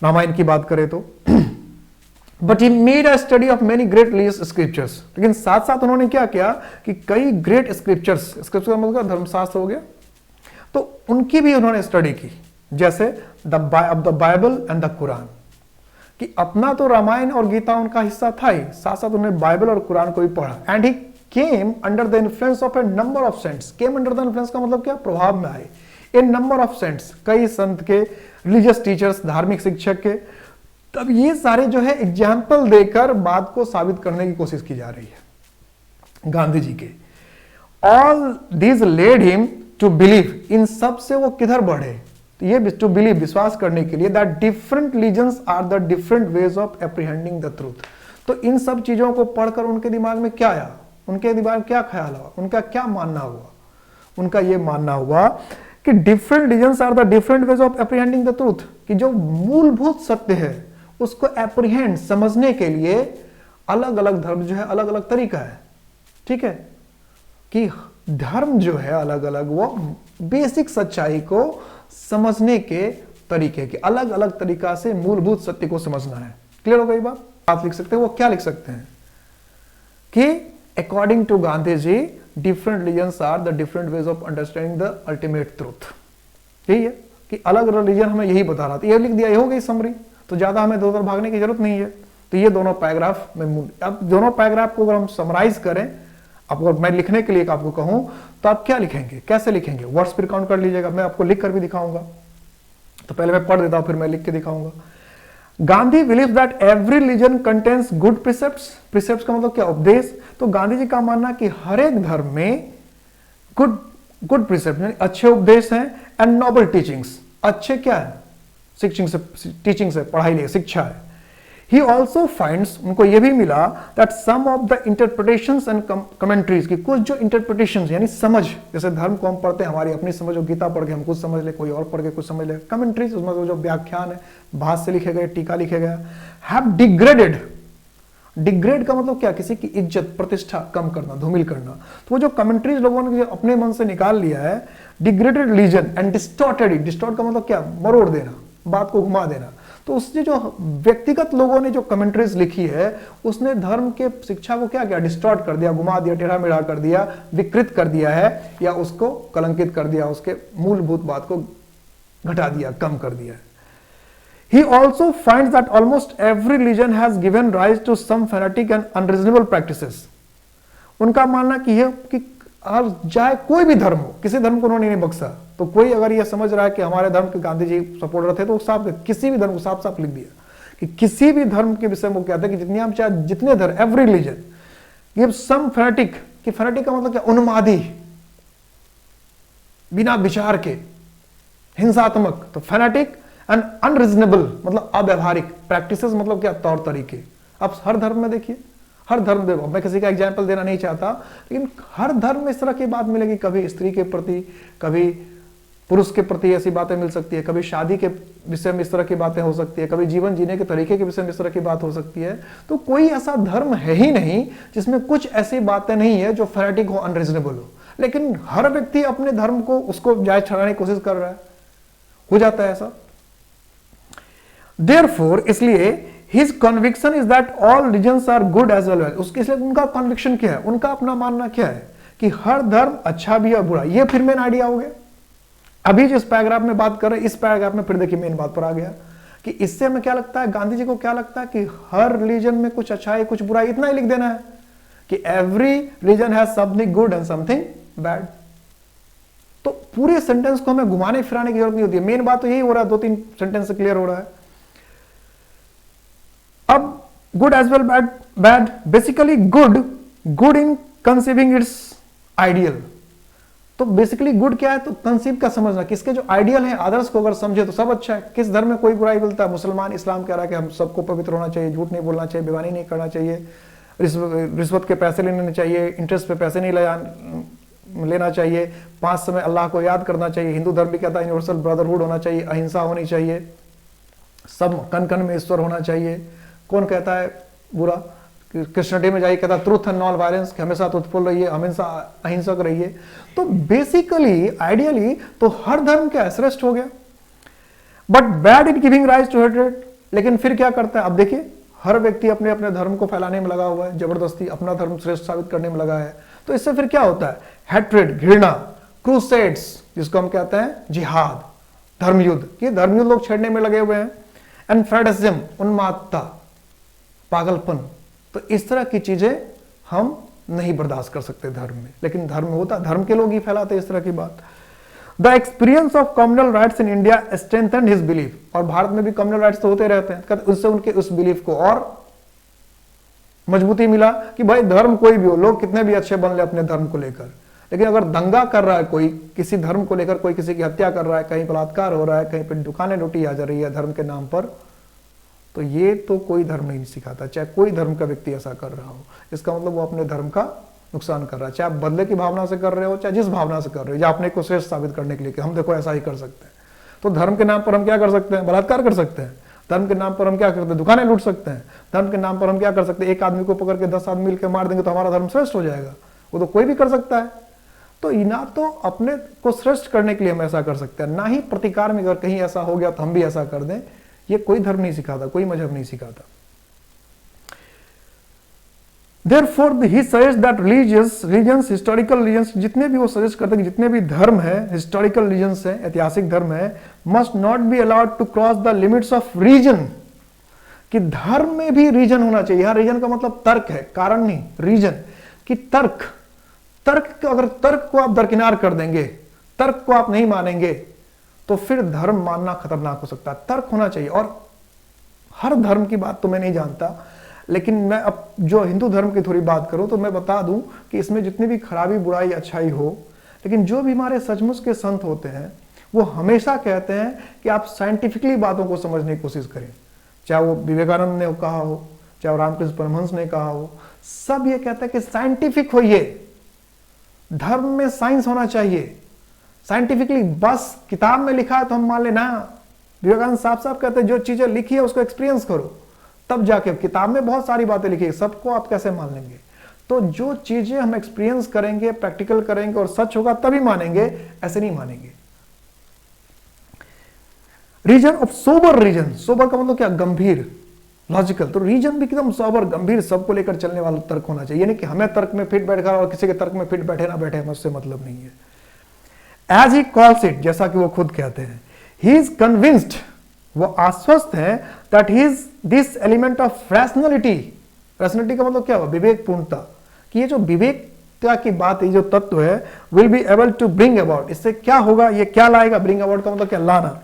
रामायण की बात करें तो। But he made a study of many great religious scriptures, लेकिन साथ साथ उन्होंने क्या किया कि कई ग्रेट स्क्रिप्चर्स, स्क्रिप्चर मतलब धर्मशास्त्र हो गया, तो उनकी भी उन्होंने स्टडी की, जैसे the Bible and the Quran, कि अपना तो रामायण और गीता उनका हिस्सा था ही, साथ साथ उन्होंने बाइबल और कुरान को भी पढ़ा। And he came under the influence of A number of cents. Came under the influence का मतलब क्या, प्रभाव में आए। ए नंबर ऑफ सेंट्स, कई संत के, रिलीजियस टीचर्स, धार्मिक शिक्षक के। तब ये सारे जो है एग्जाम्पल देकर बात को साबित करने की कोशिश की जा रही है गांधी जी के। All these led him to believe, इन सब से वो किधर बढ़े, तो ये टू बिलीव, विश्वास करने के लिए, that different religions are the different ways of apprehending the truth. तो इन सब चीजों को पढ़कर उनके दिमाग में क्या आया, उनके दिमाग में क्या ख्याल हुआ, उनका क्या मानना हुआ, उनका ये मानना हुआ कि different religions are the different ways of apprehending the truth, कि जो मूलभूत सत्य है उसको एप्रीहेंड, समझने के लिए अलग अलग धर्म जो है अलग अलग तरीका है। ठीक है, कि धर्म जो है अलग अलग, वो बेसिक सच्चाई को समझने के तरीके के अलग अलग तरीका से मूलभूत सत्य को समझना है। क्लियर हो गई बात। आप लिख सकते हैं, वो क्या लिख सकते हैं कि according to Gandhi ji, different religions are the different ways of understanding the ultimate truth. यही है कि अलग रिलीजन हमें यही बता रहा था, ये लिख दिया, ये हो गई समरी, तो ज्यादा हमें इधर भागने की जरूरत नहीं है। तो ये दोनों पैराग्राफ में, अब दोनों पैराग्राफ को अगर हम समराइज करें, अब अगर मैं लिखने के लिए आपको कहूं तो आप क्या लिखेंगे, कैसे लिखेंगे? वर्ड्स फिर काउंट कर लीजिएगा, मैं आपको लिख कर भी दिखाऊंगा। तो पहले मैं पढ़ देता हूं, फिर मैं लिख के दिखाऊंगा। Gandhi believe that every religion contains good precepts. Precepts का मतलब क्या? उपदेश। तो गांधी जी का मानना कि हर एक धर्म में गुड प्रिसेप्ट यानी अच्छे उपदेश हैं, एंड नोबल टीचिंग्स। अच्छे क्या है? टीचिंग से पढ़ाई नहीं, शिक्षा है। He also finds, उनको यह भी मिला, that some of the interpretations and commentaries, कि कुछ जो interpretations यानी समझ, जैसे धर्म को हम पढ़ते हैं, हमारी अपनी समझ, जो गीता पढ़ के हम कुछ समझ ले, कोई और पढ़ के कुछ समझ ले, commentaries उसमें जो व्याख्यान है, भाष्य लिखे गए, टीका लिखे गया, have degraded। डिग्रेड का मतलब क्या? किसी की इज्जत प्रतिष्ठा कम करना, धूमिल करना। तो वो जो कमेंट्रीज लोगों ने अपने मन से निकाल लिया है, degraded religion and distorted. Distort का मतलब क्या? मरोड़ देना, बात को घुमा देना। तो उसने जो व्यक्तिगत लोगों ने जो कमेंट्रीज लिखी है, उसने धर्म के शिक्षा को क्या किया? डिस्टॉर्ट कर दिया, घुमा दिया, टेढ़ा मेढ़ा कर दिया, विकृत कर दिया है, या उसको कलंकित कर दिया, उसके मूलभूत बात को घटा दिया, कम कर दिया है। He also finds that almost every religion has given rise to some fanatic and unreasonable practices। उनका मानना कि यह कि चाहे कोई भी धर्म हो, किसी धर्म को उन्होंने नहीं बख्शा। तो कोई अगर यह समझ रहा है कि हमारे धर्म के गांधी जी सपोर्टर थे, तो साफ किसी भी धर्म को साफ साफ लिख दिया कि किसी भी धर्म के विषय में वो कहते हैं कि जितने हम चाहे जितने धर्म, every religion give some fanatic. कि फैनेटिक का मतलब क्या? उन्मादी, बिना विचार के, हिंसात्मक। तो फैनेटिक एंड अनरीजनेबल मतलब अव्यवहारिक। प्रैक्टिसेस मतलब क्या? तौर तरीके। आप हर धर्म में देखिए, हर धर्म देखो, मैं किसी का एग्जाम्पल देना नहीं चाहता, लेकिन हर धर्म में इस तरह की बात मिलेगी। कभी स्त्री के प्रति, कभी पुरुष के प्रति ऐसी बातें मिल सकती है, कभी शादी के विषय में इस तरह की बातें हो सकती है, कभी जीवन जीने के तरीके के विषय में इस तरह की बात हो सकती है। तो कोई ऐसा धर्म है ही नहीं जिसमें कुछ ऐसी बातें नहीं है जो फैनेटिक हो, अनरीजनेबल हो। लेकिन हर व्यक्ति अपने धर्म को उसको जायज ठहराने की कोशिश कर रहा है, हो जाता है ऐसा। Therefore, इसलिए his conviction is that all religions are good as well। उसके इसलिए उनका कन्विक्शन क्या है? उनका अपना मानना क्या है? कि हर धर्म अच्छा भी है और बुरा। ये फिर मेन आइडिया हो गया। अभी जिस पैराग्राफ में बात कर रहे हैं, इस पैराग्राफ में फिर देखिए मेन बात पर आ गया कि इससे हमें क्या लगता है, गांधी जी को क्या लगता है कि हर रिलीजन में कुछ अच्छा है, कुछ बुरा है। इतना ही लिख देना है कि every religion has something good and something bad. तो पूरे सेंटेंस को हमें घुमाने फिराने की जरूरत नहीं होती है। मेन बात तो यही हो रहा है, 2-3 सेंटेंस से क्लियर हो रहा है। अब good as well bad, basically good in conceiving its ideal. तो बेसिकली गुड क्या है? तो कंसीव का समझना, किसके जो आइडियल है, आदर्श को अगर समझे तो सब अच्छा है। किस धर्म में कोई बुराई बोलता है? मुसलमान, इस्लाम कह रहा है कि हम सबको पवित्र होना चाहिए, झूठ नहीं बोलना चाहिए, बेईमानी नहीं करना चाहिए, रिश्वत के पैसे लेने चाहिए, इंटरेस्ट पे पैसे नहीं लेना चाहिए, 5 समय अल्लाह को याद करना चाहिए। हिंदू धर्म भी कहता है यूनिवर्सल ब्रदरहुड होना चाहिए, अहिंसा होनी चाहिए, सब कण कण में ईश्वर होना चाहिए। कौन कहता है बुरा? कृष्णडे में जाइए, कहता ट्रूथ एंड नॉन वायलेंस, कि हमेशा तुतफुल रहिए, हमेशा अहिंसक रहिए। तो बेसिकली आइडियली तो हर धर्म क्या श्रेष्ठ हो गया, but bad in giving rise to hatred. लेकिन फिर क्या करता है? अब देखिए, हर व्यक्ति अपने अपने धर्म को फैलाने में लगा हुआ है, जबरदस्ती अपना धर्म श्रेष्ठ साबित करने में लगा है। तो इससे फिर क्या होता है? हेट्रेड, घृणा, क्रूसेड्स, जिसको हम कहते हैं जिहाद, धर्मयुद्ध, ये धर्मयुद्ध लोग छेड़ने में लगे हुए हैं। एंड फेडिज्म, उन्मादता, पागलपन। तो इस तरह की चीजें हम नहीं बर्दाश्त कर सकते धर्म में। लेकिन धर्म होता, धर्म के लोग ही फैलाते इस तरह की बात। The experience of communal riots in India strengthened his belief. और भारत में भी कम्युनल राइट्स तो होते रहते हैं, उससे उनके उस बिलीफ को और मजबूती मिला कि भाई धर्म कोई भी हो, लोग कितने भी अच्छे बन ले अपने धर्म को लेकर, लेकिन अगर दंगा कर रहा है कोई किसी धर्म को लेकर, कोई किसी की हत्या कर रहा है, कहीं बलात्कार हो रहा है, कहीं पर दुकानें लूटी जा रही है धर्म के नाम पर, तो ये तो कोई धर्म नहीं सिखाता। चाहे कोई धर्म का व्यक्ति ऐसा कर रहा हो, इसका मतलब वो अपने धर्म का नुकसान कर रहा है। चाहे आप बदले की भावना से कर रहे हो, चाहे जिस भावना से कर रहे हो, या अपने को श्रेष्ठ साबित करने के लिए कि हम देखो ऐसा ही कर सकते हैं। तो धर्म के नाम पर हम क्या कर सकते हैं? बलात्कार कर सकते हैं। धर्म के नाम पर हम क्या करते हैं? दुकानें लूट सकते हैं। धर्म के नाम पर हम क्या कर सकते हैं? एक आदमी को पकड़ के 10 आदमी मिलकर मार देंगे तो हमारा धर्म श्रेष्ठ हो जाएगा। वो तो कोई भी कर सकता है। तो ना तो अपने को श्रेष्ठ करने के लिए हम ऐसा कर सकते हैं, ना ही प्रतिकार में अगर कहीं ऐसा हो गया तो हम भी ऐसा कर दें। ये कोई धर्म नहीं सिखाता, कोई मजहब नहीं सिखाता। Therefore he suggests that religions, historical religions, जितने भी वो सजेस्ट करते हैं, जितने भी धर्म है, historical religions है, ऐतिहासिक धर्म है, must not be allowed to cross the limits of region. कि धर्म में भी रीजन होना चाहिए. यहां रीजन का मतलब तर्क है, कारण नहीं, रीजन. कि तर्क अगर तर्क को आप दरकिनार कर देंगे, तर्क को आप नहीं मानेंगे, तो फिर धर्म मानना खतरनाक हो सकता है. तर्क होना चाहिए. और हर धर्म की बात तो मैं नहीं जानता, लेकिन मैं अब जो हिंदू धर्म की थोड़ी बात करूं तो मैं बता दूं कि इसमें जितनी भी खराबी, बुराई, अच्छाई हो, लेकिन जो भी हमारे सचमुच के संत होते हैं वो हमेशा कहते हैं कि आप साइंटिफिकली बातों को समझने की कोशिश करें. चाहे वो विवेकानंद ने कहा हो, चाहे रामकृष्ण परमहंस ने कहा हो, सब ये कहते हैं कि साइंटिफिक होइए. धर्म में साइंस होना चाहिए, साइंटिफिकली. बस किताब में लिखा है तो हम मान लेना. विवेकानंद साफ साफ कहते हैं जो चीजें लिखी है उसको एक्सपीरियंस करो, तब जाके. किताब में बहुत सारी बातें लिखी है, सबको आप कैसे मान लेंगे? तो जो चीजें हम एक्सपीरियंस करेंगे, प्रैक्टिकल करेंगे और सच होगा तभी मानेंगे, ऐसे नहीं मानेंगे. Reason of sober reason. Sober का मतलब क्या? गंभीर, लॉजिकल. तो रीजन भी एकदम सोबर, गंभीर, सबको लेकर चलने वाला तर्क होना चाहिए. यानी कि हमें तर्क में फिट बैठकर और किसी के तर्क में फिट बैठे ना बैठे, मुझसे मतलब नहीं है. एज ही कॉल्स इट, जैसा कि वो खुद कहते हैं, ही इज कन्विंस्ड, वो आश्वस्त है, that he is this element of rationality. Rationality का मतलब क्या हुआ? विवेक पूर्णता. कि ये जो विवेकता की बात है, जो तत्व है, will be able to bring about. इससे क्या होगा? ये क्या लाएगा? ब्रिंग अबाउट का मतलब क्या? लाना.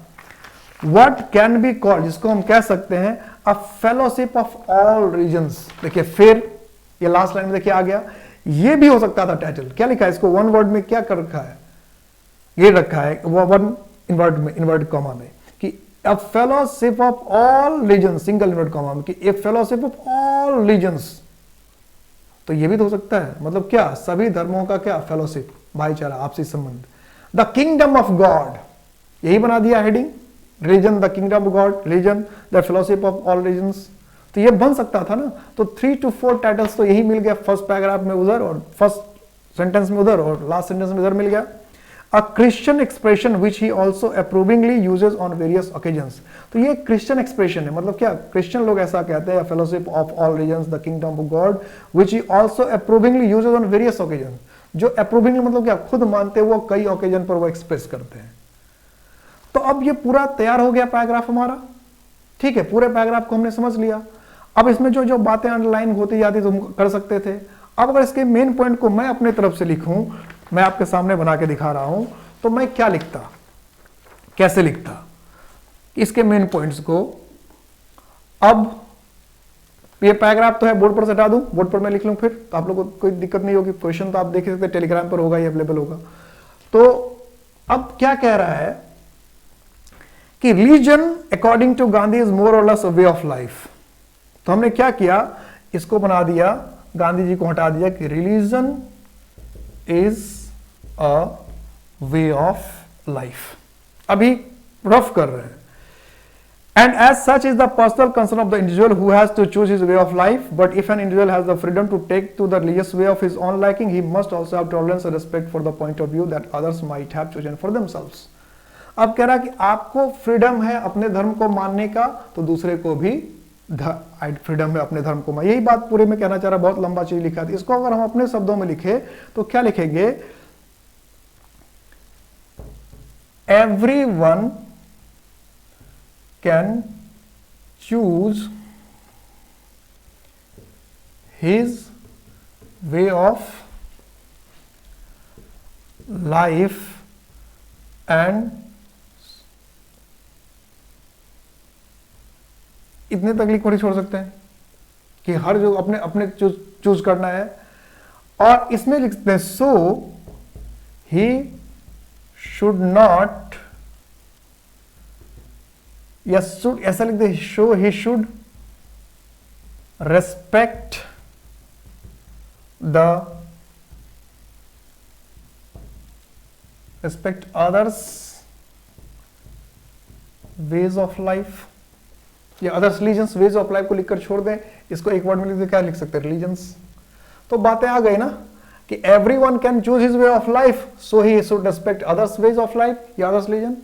What can be called, जिसको हम कह सकते हैं, a fellowship of all regions. देखिए फिर ये लास्ट लाइन में देखिए आ गया. ये भी हो सकता था टाइटल. क्या लिखा है इसको? वन वर्ड में क्या कर रखा है? ये रखा है वो वन इनवर्ट कॉमा में, कि a fellowship of all regions, single inverted comma में, कि a fellowship of all regions. तो ये भी तो हो सकता है. मतलब क्या? सभी धर्मों का क्या? फेलोशिप, भाईचारा, आपसी संबंध. द किंगडम ऑफ गॉड, यही बना दिया heading. Religion, the kingdom of God, religion, the philosophy of all religions. तो ये बन सकता था ना. तो 3 to 4 टाइटल्स तो यही मिल गया. फर्स्ट पैराग्राफ में उधर, और फर्स्ट सेंटेंस में उधर, और लास्ट सेंटेंस में इधर मिल गया. A Christian expression which he also approvingly uses on various occasions. तो ये क्रिश्चियन एक्सप्रेशन है. मतलब क्या? क्रिश्चियन लोग ऐसा कहते हैं, fellowship of all religions, the kingdom of God, which he also approvingly uses on various occasion. जो अप्रूविंगली मतलब क्या? खुद मानते, वो कई ओकेजन पर वो एक्सप्रेस करते हैं. तो अब ये पूरा तैयार हो गया पैराग्राफ हमारा. ठीक है, पूरे पैराग्राफ को हमने समझ लिया. अब इसमें जो जो बातें अंडरलाइन होती जाती तो हम कर सकते थे. अब अगर इसके मेन पॉइंट को मैं अपने तरफ से लिखूं, मैं आपके सामने बना के दिखा रहा हूं, तो मैं क्या लिखता, कैसे लिखता इसके मेन पॉइंट्स को. अब ये पैराग्राफ तो है, बोर्ड पर से हटा दूं, बोर्ड पर मैं लिख लूं फिर, तो आप लोगों को कोई दिक्कत नहीं होगी. क्वेश्चन तो आप देख सकते, टेलीग्राम पर होगा, ये अवेलेबल होगा. तो अब क्या कह रहा है कि religion according to Gandhi is more or less a way of life. तो हमने क्या किया, इसको बना दिया, गांधी जी को हटा दिया कि religion is a way of life. अभी रफ कर रहे हैं. And as such is the personal concern of the individual who has to choose his way of life. But if an individual has the freedom to take to the religious way of his own liking, he must also have tolerance and respect for the point of view that others might have chosen for themselves. अब कह रहा कि आपको freedom है अपने धर्म को मानने का, तो दूसरे को भी फ्रीडम है अपने धर्म को मानने. यही बात पूरे में कहना चाह रहा. बहुत लंबा चीज लिखा था. इसको अगर हम अपने शब्दों में लिखे तो क्या लिखेंगे? Everyone can choose his way of life and इतने तकलीफ को नहीं छोड़ सकते हैं कि हर जो अपने अपने चूज करना है. और इसमें लिखते हैं सो ही शुड नॉट, या शुड ऐसा लिखते हैं, so he should respect others ways of life, या others religions ways of life को लिखकर छोड़ दें. इसको एक वर्ड में लिख दे, क्या लिख सकते हैं? रिलीजन्स. तो बातें आ गई ना कि everyone can choose his way of life, so he should respect others ways of life या अदर्स रिलीजन.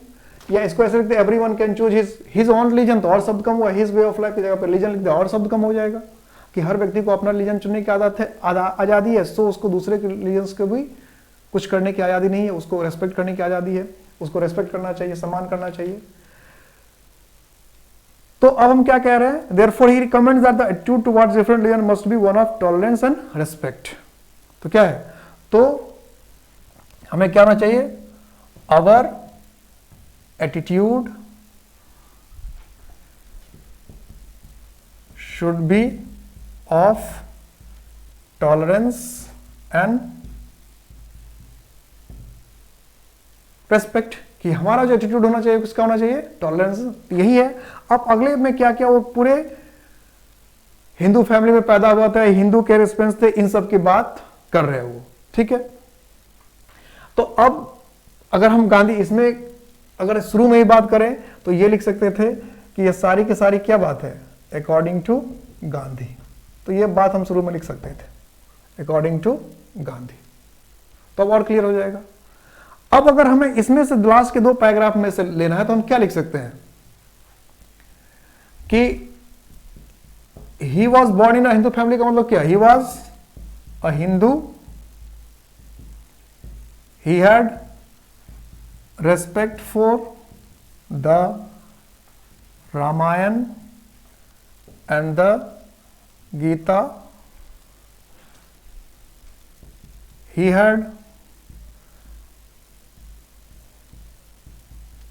या इसको ऐसे लिखते हैं, everyone can choose his own religion, तो और शब्द कम हुआ. हिज वे ऑफ लाइफ की जगह पर रिलीजन लिख दे, और शब्द कम हो जाएगा. कि हर व्यक्ति को अपना रिलीजन चुनने की आदत है, आज़ादी है, सो उसको दूसरे के रिलीजन्स के भी कुछ करने की आज़ादी नहीं है, उसको रेस्पेक्ट करने की आज़ादी है, उसको रेस्पेक्ट करना चाहिए, सम्मान करना चाहिए। तो अब हम क्या कह रहे हैं, therefore he recommends that the attitude towards different religion must be one of tolerance and respect. तो क्या है, तो हमें क्या होना चाहिए, अवर attitude should be of tolerance and respect, कि हमारा जो एटीट्यूड होना चाहिए किसका होना चाहिए, टॉलरेंस, यही है। अब अगले में क्या क्या, वो पूरे हिंदू फैमिली में पैदा हुआ था, हिंदू के रिस्पेक्ट थे, इन सब की बात कर रहे हैं वो, ठीक है। तो अब अगर हम गांधी, इसमें अगर शुरू में ही बात करें तो ये लिख सकते थे कि ये सारी की सारी क्या बात है, अकॉर्डिंग टू गांधी। तो ये बात हम शुरू में लिख सकते थे, अकॉर्डिंग टू गांधी, तो अब और क्लियर हो जाएगा। अब अगर हमें इसमें से लास्ट के 2 पैराग्राफ में से लेना है तो हम क्या लिख सकते हैं कि he was born in a Hindu family का मतलब क्या, ही was a Hindu, he had respect for the Ramayana and the Gita. He had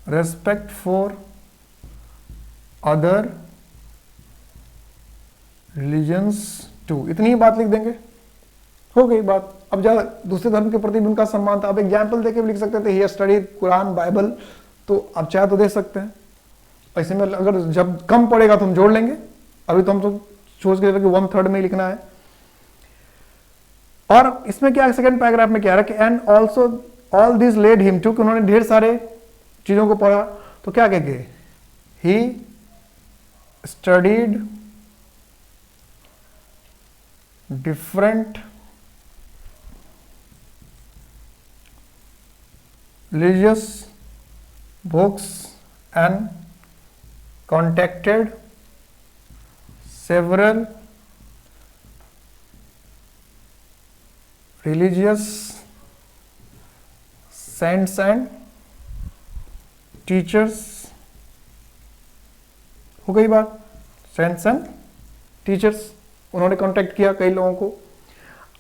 respect for other religions too. इतनी ही बात लिख देंगे, हो गई बात। अब ज्यादा दूसरे धर्म के प्रति भी उनका सम्मान था। अब एग्जाम्पल देके भी लिख सकते थे, ही स्टडीड कुरान, बाइबल, तो आप चाहे तो दे सकते हैं। ऐसे में अगर जब कम पड़ेगा तो हम जोड़ लेंगे, अभी तो हम तो सोच के कि 1/3 में ही लिखना है। और इसमें क्या सेकंड पैराग्राफ में क्या है कि and also all this led him to, कि उन्होंने ढेर सारे चीजों को पढ़ा, तो क्या कहेंगे, he studied different religious books and contacted several religious saints and teachers। हो गई बात, saints and teachers, उन्होंने कांटेक्ट किया कई लोगों को।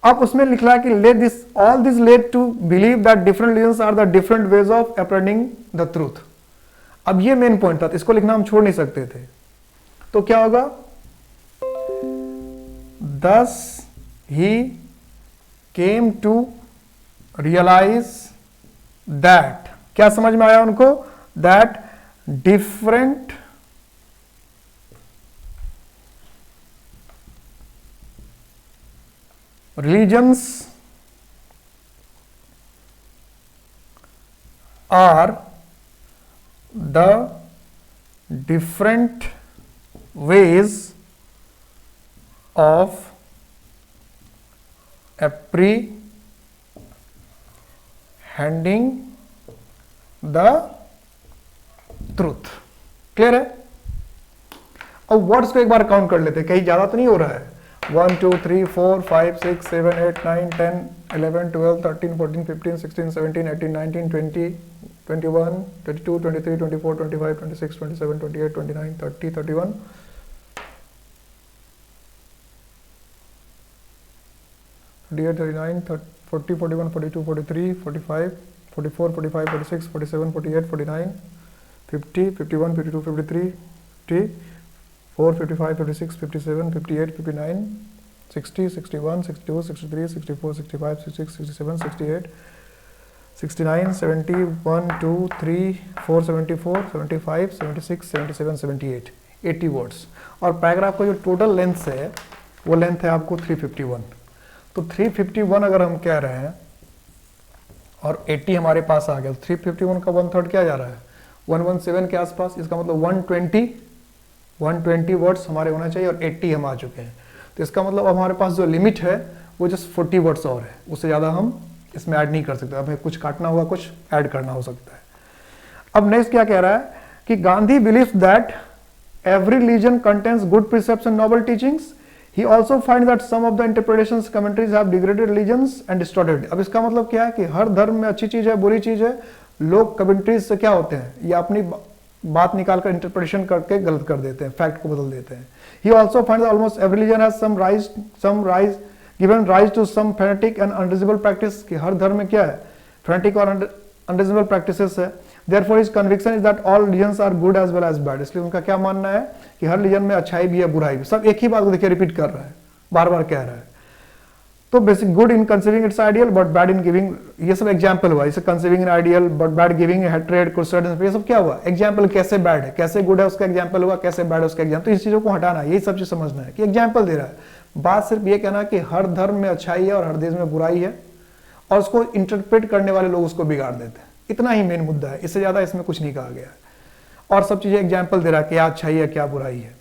अब उसमें लिख रहा है कि let this all this led to believe that different religions are the different ways of apprehending the truth. अब ये मेन पॉइंट था, इसको लिखना हम छोड़ नहीं सकते थे। तो क्या होगा, दस ही केम टू रियलाइज दैट, क्या समझ में आया उनको, that different religions are the different ways of apprehending the truth। Clear है। अब वर्ड्स को एक बार काउंट कर लेते हैं, कहीं ज्यादा तो नहीं हो रहा है। 1 2 3 4 5 6 7 8 9 10 11 12 13 14 15 16 17 18 19 20 21 22 23 24 25 26 27 28 29 30 31 38 39 40 41 42 43 45 44 45 46 47 48 49 50 51 52 53 50 4 55 56 57 58 59 60 61 62 63 64 65 66 67 68 69 70 1 2 3 4 74 75 76 77 78 80 वर्ड्स। और पैराग्राफ का जो टोटल लेंथ है वो लेंथ है आपको 351। तो 351 अगर हम कह रहे हैं और 80 हमारे पास आ गया, तो 351 का 1/3 क्या जा रहा है, 117 के आसपास। इसका मतलब 120 वर्ड्स हमारे होना चाहिए और 80 हम आ चुके हैं। तो इसका मतलब अब हमारे पास जो लिमिट है वो जस्ट 40 वर्ड्स और है, उससे ज़्यादा हम इसमें ऐड नहीं कर सकते। अब कुछ काटना होगा, कुछ ऐड करना हो सकता है। अब नेक्स्ट क्या कह रहा है कि Gandhi believes that every religion contains good precepts and noble teachings. He also finds that some of the interpretations commentaries have degraded religions and distorted. अब इसका मतलब क्या है कि हर धर्म में अच्छी चीज है बुरी चीज है, लोग कमेंट्रीज से क्या होते हैं या अपनी बात निकालकर इंटरप्रिटेशन करके गलत कर देते हैं, फैक्ट को बदल देते हैं. He also finds that almost every religion has given rise to some fanatic and unreasonable practice. कि हर धर्म में क्या है, fanatic और unreasonable practices है. Therefore his conviction is that all religions are good as well as bad. इसलिए उनका क्या मानना है कि हर रिलीजन में अच्छाई भी है बुराई भी, सब एक ही बात को देखिए रिपीट कर रहा है, बार बार कह रहा है. तो basic good in conceiving its ideal but bad in giving, ये सब एग्जांपल हुआ. इसे conceiving in ideal but bad giving hatred crusade, ये सब क्या हुआ, एग्जांपल. कैसे बैड है कैसे गुड है उसका एग्जांपल हुआ, कैसे बैड है उसका एग्जांपल. तो इस चीजों को हटाना, यही सब चीज समझना है कि एग्जांपल दे रहा है. बात सिर्फ ये कहना कि हर धर्म में अच्छाई है और हर देश में बुराई है और उसको इंटरप्रेट करने वाले लोग उसको बिगाड़ देते हैं. इतना ही मेन मुद्दा है, इससे ज्यादा इसमें कुछ नहीं कहा गया है. और सब चीजें एग्जाम्पल दे रहा है क्या अच्छाई है क्या बुराई है.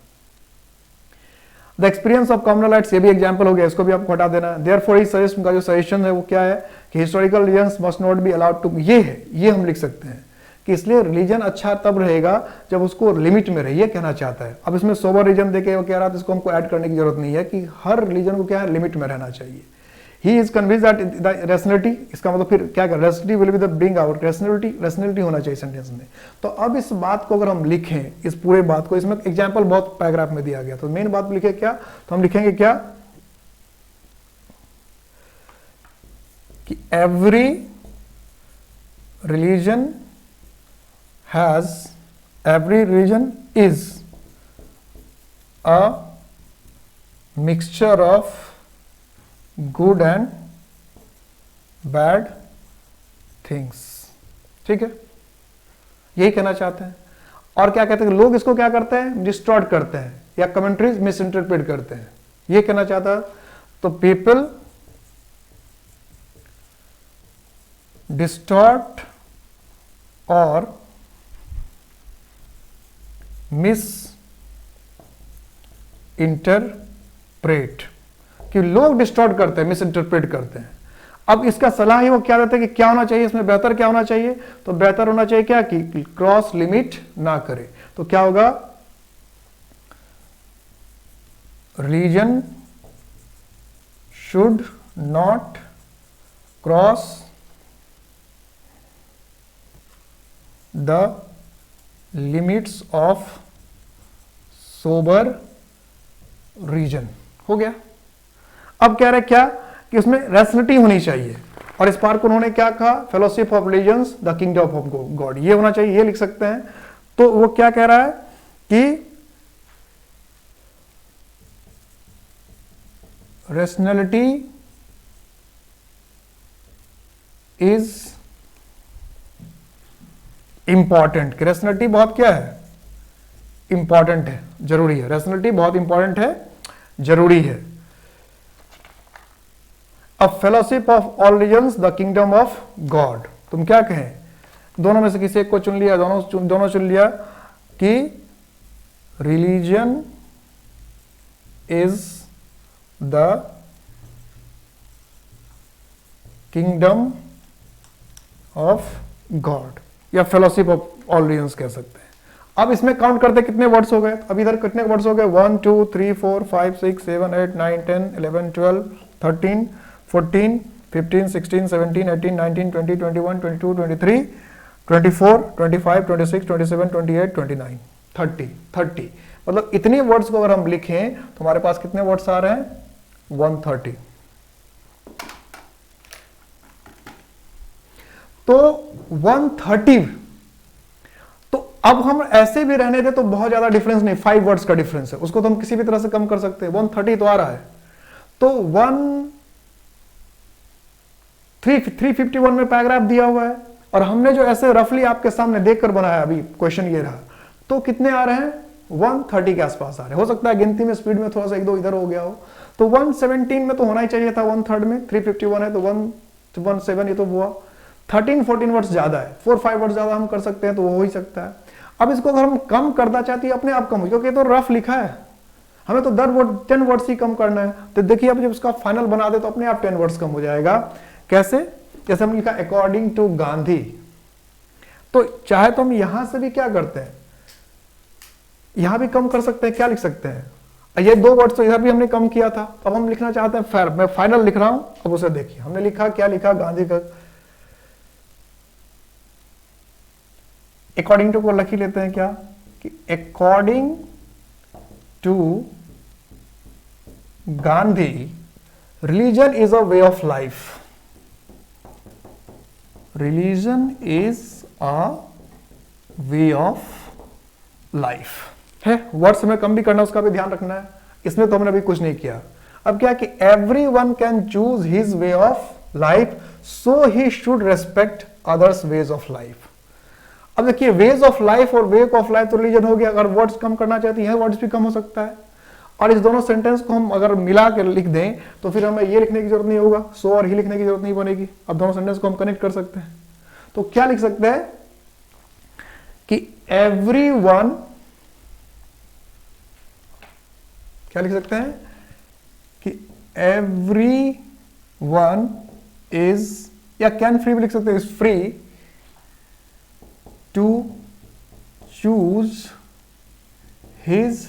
द एक्सपीरियंस ऑफ कॉमनलाइट्स, ये भी एग्जाम्पल हो गया, इसको भी आपको हटा देना है. देयरफॉर ही सजेस्ट, उनका जो सजेशन है वो क्या है कि historical religions must not be allowed to, ये है, ये हम लिख सकते हैं कि इसलिए रिलीजन अच्छा तब रहेगा जब उसको लिमिट में रहे, ये कहना चाहता है. अब इसमें सोबर रिलीजन देके वो कह रहा था, इसको हमको ऐड करने की जरूरत नहीं है कि हर रिलीजन को क्या है लिमिट में रहना चाहिए. He is convinced that the rationality, इसका मतलब फिर क्या कर, rationality will be the bring out, rationality होना चाहिए सेंटेंस में. तो अब इस बात को अगर हम लिखें, इस पूरे बात को, इसमें एग्जांपल बहुत पैराग्राफ में दिया गया, तो मेन बात लिखे क्या, तो हम लिखेंगे क्या कि every religion is a mixture of good and bad things. ठीक है, यही कहना चाहते हैं. और क्या कहते हैं, लोग इसको क्या करते हैं, डिस्टॉर्ट करते हैं या कमेंट्रीज मिस इंटरप्रेट करते हैं, ये कहना चाहता है. तो पीपल डिस्टॉर्ट और मिस इंटरप्रेट, कि लोग डिस्टॉर्ट करते हैं, मिस इंटरप्रेट करते हैं. अब इसका सलाह ही वो क्या देते हैं कि क्या होना चाहिए इसमें, बेहतर क्या होना चाहिए, तो बेहतर होना चाहिए क्या कि क्रॉस लिमिट ना करे. तो क्या होगा, religion should not cross the limits of sober reason. हो गया. अब कह रहे क्या कि उसमें रैशनलिटी होनी चाहिए, और इस पार को उन्होंने क्या कहा, fellowship of religions the kingdom of God, ये होना चाहिए, ये लिख सकते हैं. तो वो क्या कह रहा है कि रैशनलिटी इज इंपॉर्टेंट, कि रैशनलिटी बहुत क्या है, इंपॉर्टेंट है, जरूरी है. रैशनलिटी बहुत इंपॉर्टेंट है, जरूरी है. A fellowship of all religions, the kingdom of God. तुम क्या कहें, दोनों में से किसी एक को चुन लिया, दोनों चुन लिया कि religion is the kingdom of God, या fellowship of all religions कह सकते हैं. अब इसमें काउंट करते कितने वर्ड्स हो गए, अब इधर कितने वर्ड्स हो गए, 1 2 3 4 5 6 7 8 9 10 11 12 13 14 15 16 17 18 19 20 21 22 23 24 25 26 27 28 29 30. मतलब इतने वर्ड्स को अगर हम लिखें तो हमारे पास कितने वर्ड्स आ रहे हैं, 130. तो 130. तो अब हम ऐसे भी रहने दे तो बहुत ज्यादा डिफरेंस नहीं, 5 वर्ड्स का डिफरेंस है, उसको तो हम किसी भी तरह से कम कर सकते हैं. 130 तो आ रहा है. तो 351 में पैराग्राफ दिया हुआ है, और हमने जो ऐसे रफली आपके सामने देखकर बनाया, अभी क्वेश्चन ये रहा, तो कितने आ रहे हैं, 130 के आसपास आ रहे हैं. हो सकता है गिनती में स्पीड में थोड़ा सा एक दो इधर हो गया हो. तो 117 में तो होना ही चाहिए था, 1/3 में 351 है तो 117, ये तो हुआ. 13-14 वर्ड्स ज्यादा है, 4-5 वर्ड्स ज्यादा हम कर सकते हैं, तो वो हो ही सकता है. अब इसको अगर हम कम करना चाहते हैं अपने आप कम हो, क्योंकि तो रफ लिखा है, हमें तो 10 वर्ड्स ही कम करना है. तो देखिए अब जब इसका फाइनल बना दे तो अपने आप 10 वर्ड्स कम हो जाएगा. कैसे, जैसे हमने लिखा अकॉर्डिंग टू गांधी, तो चाहे तो हम यहां से भी क्या करते हैं, यहां भी कम कर सकते हैं. क्या लिख सकते हैं, ये दो वर्ड्स तो इधर भी हमने कम किया था, अब हम लिखना चाहते हैं फेयर। मैं फाइनल लिख रहा हूं, अब उसे देखिए हमने लिखा, क्या लिखा, गांधी का अकॉर्डिंग टू को लिख ही लेते हैं, क्या कि according to Gandhi religion is a way of life. Religion is a way of life है। वर्ड्स हमें कम भी करना, उसका भी ध्यान रखना है। इसमें तो हमने अभी कुछ नहीं किया। अब क्या कि every one can choose his way of life, so he should respect others ways of life. अब देखिए, वेज ऑफ लाइफ और वे ऑफ लाइफ तो रिलीजन हो गया। अगर वर्ड्स कम करना चाहते हैं, वर्ड्स भी कम हो सकता है। और इस दोनों सेंटेंस को हम अगर मिला के लिख दें तो फिर हमें ये लिखने की जरूरत नहीं होगा, सो और ही लिखने की जरूरत नहीं बनेगी। अब दोनों सेंटेंस को हम कनेक्ट कर सकते हैं। तो क्या लिख सकते हैं कि एवरी वन, क्या लिख सकते हैं कि एवरी वन इज, या कैन फ्री भी लिख सकते हैं, is free to choose his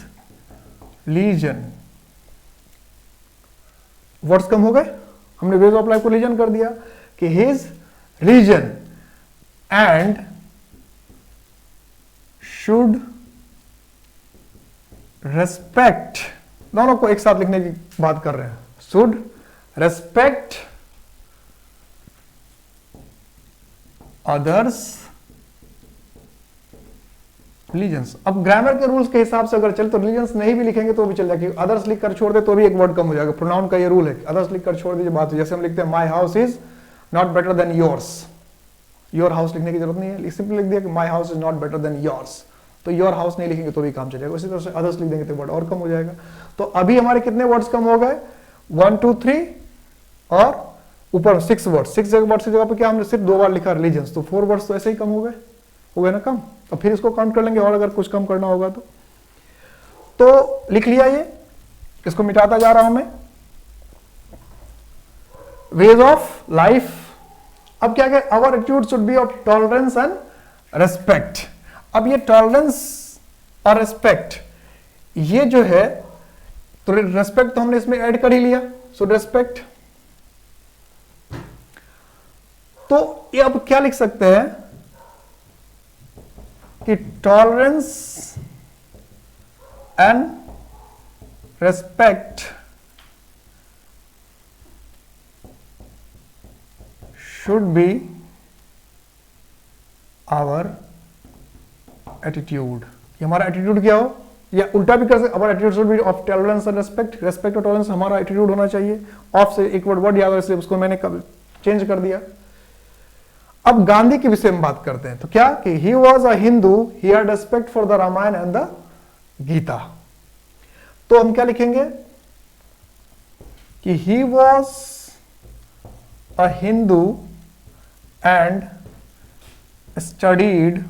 legion. Words कम हो गए, हमने वेज ऑफ लाइफ को लीजन कर दिया कि his legion and should respect, दोनों को एक साथ लिखने की बात कर रहे हैं, शुड रेस्पेक्ट अदर्स रिलीजन्स। अब ग्रामर के रूल्स के हिसाब से अगर चले तो रिलीजन्स नहीं भी लिखेंगे तो भी चल जाएगा, अदर्स लिख कर छोड़ दे तो भी एक वर्ड कम हो जाएगा। प्रोनाउन का ये रूल है, अदर्स लिख कर छोड़ दीजिए बात। जैसे हम लिखते हैं my house is not better than yours, your house लिखने की जरूरत नहीं है, सिंपली लिख दिया कि my house is not better than yours, तो योर हाउस नहीं लिखेंगे तो भी काम चलेगा। उसी तरह से अदर्स लिख देंगे तो वर्ड और कम हो जाएगा। तो अभी हमारे कितने वर्ड्स कम हो गए, 1 2 3 और ऊपर 6 वर्ड। 6 वर्ड्स की जगह पर क्या हमने सिर्फ 2 बार लिखा रिलीजन्स, तो 4 वर्ड्स तो ऐसे ही कम हो गए ना कम। तो फिर इसको काउंट कर लेंगे और अगर कुछ कम करना होगा तो लिख लिया। ये इसको मिटाता जा रहा हूं मैं। वेज ऑफ लाइफ, अब क्या है, our attitude should be of tolerance and respect. अब ये टॉलरेंस और रेस्पेक्ट, ये जो है, तो रेस्पेक्ट तो हमने इसमें ऐड कर ही लिया, सो रेस्पेक्ट। तो ये अब क्या लिख सकते हैं कि tolerance and respect should be our attitude. ये हमारा एटीट्यूड क्या हो, या उल्टा भी कर सकते, our attitude should be of tolerance and respect. Respect और टॉलरेंस हमारा एटीट्यूड होना चाहिए। ऑफ से एक वर्ड याद है, इसलिए उसको मैंने चेंज कर दिया। अब गांधी के विषय में बात करते हैं, तो क्या कि he was a Hindu, he had respect for the Ramayan and the Gita. तो हम क्या लिखेंगे कि he was a Hindu and studied,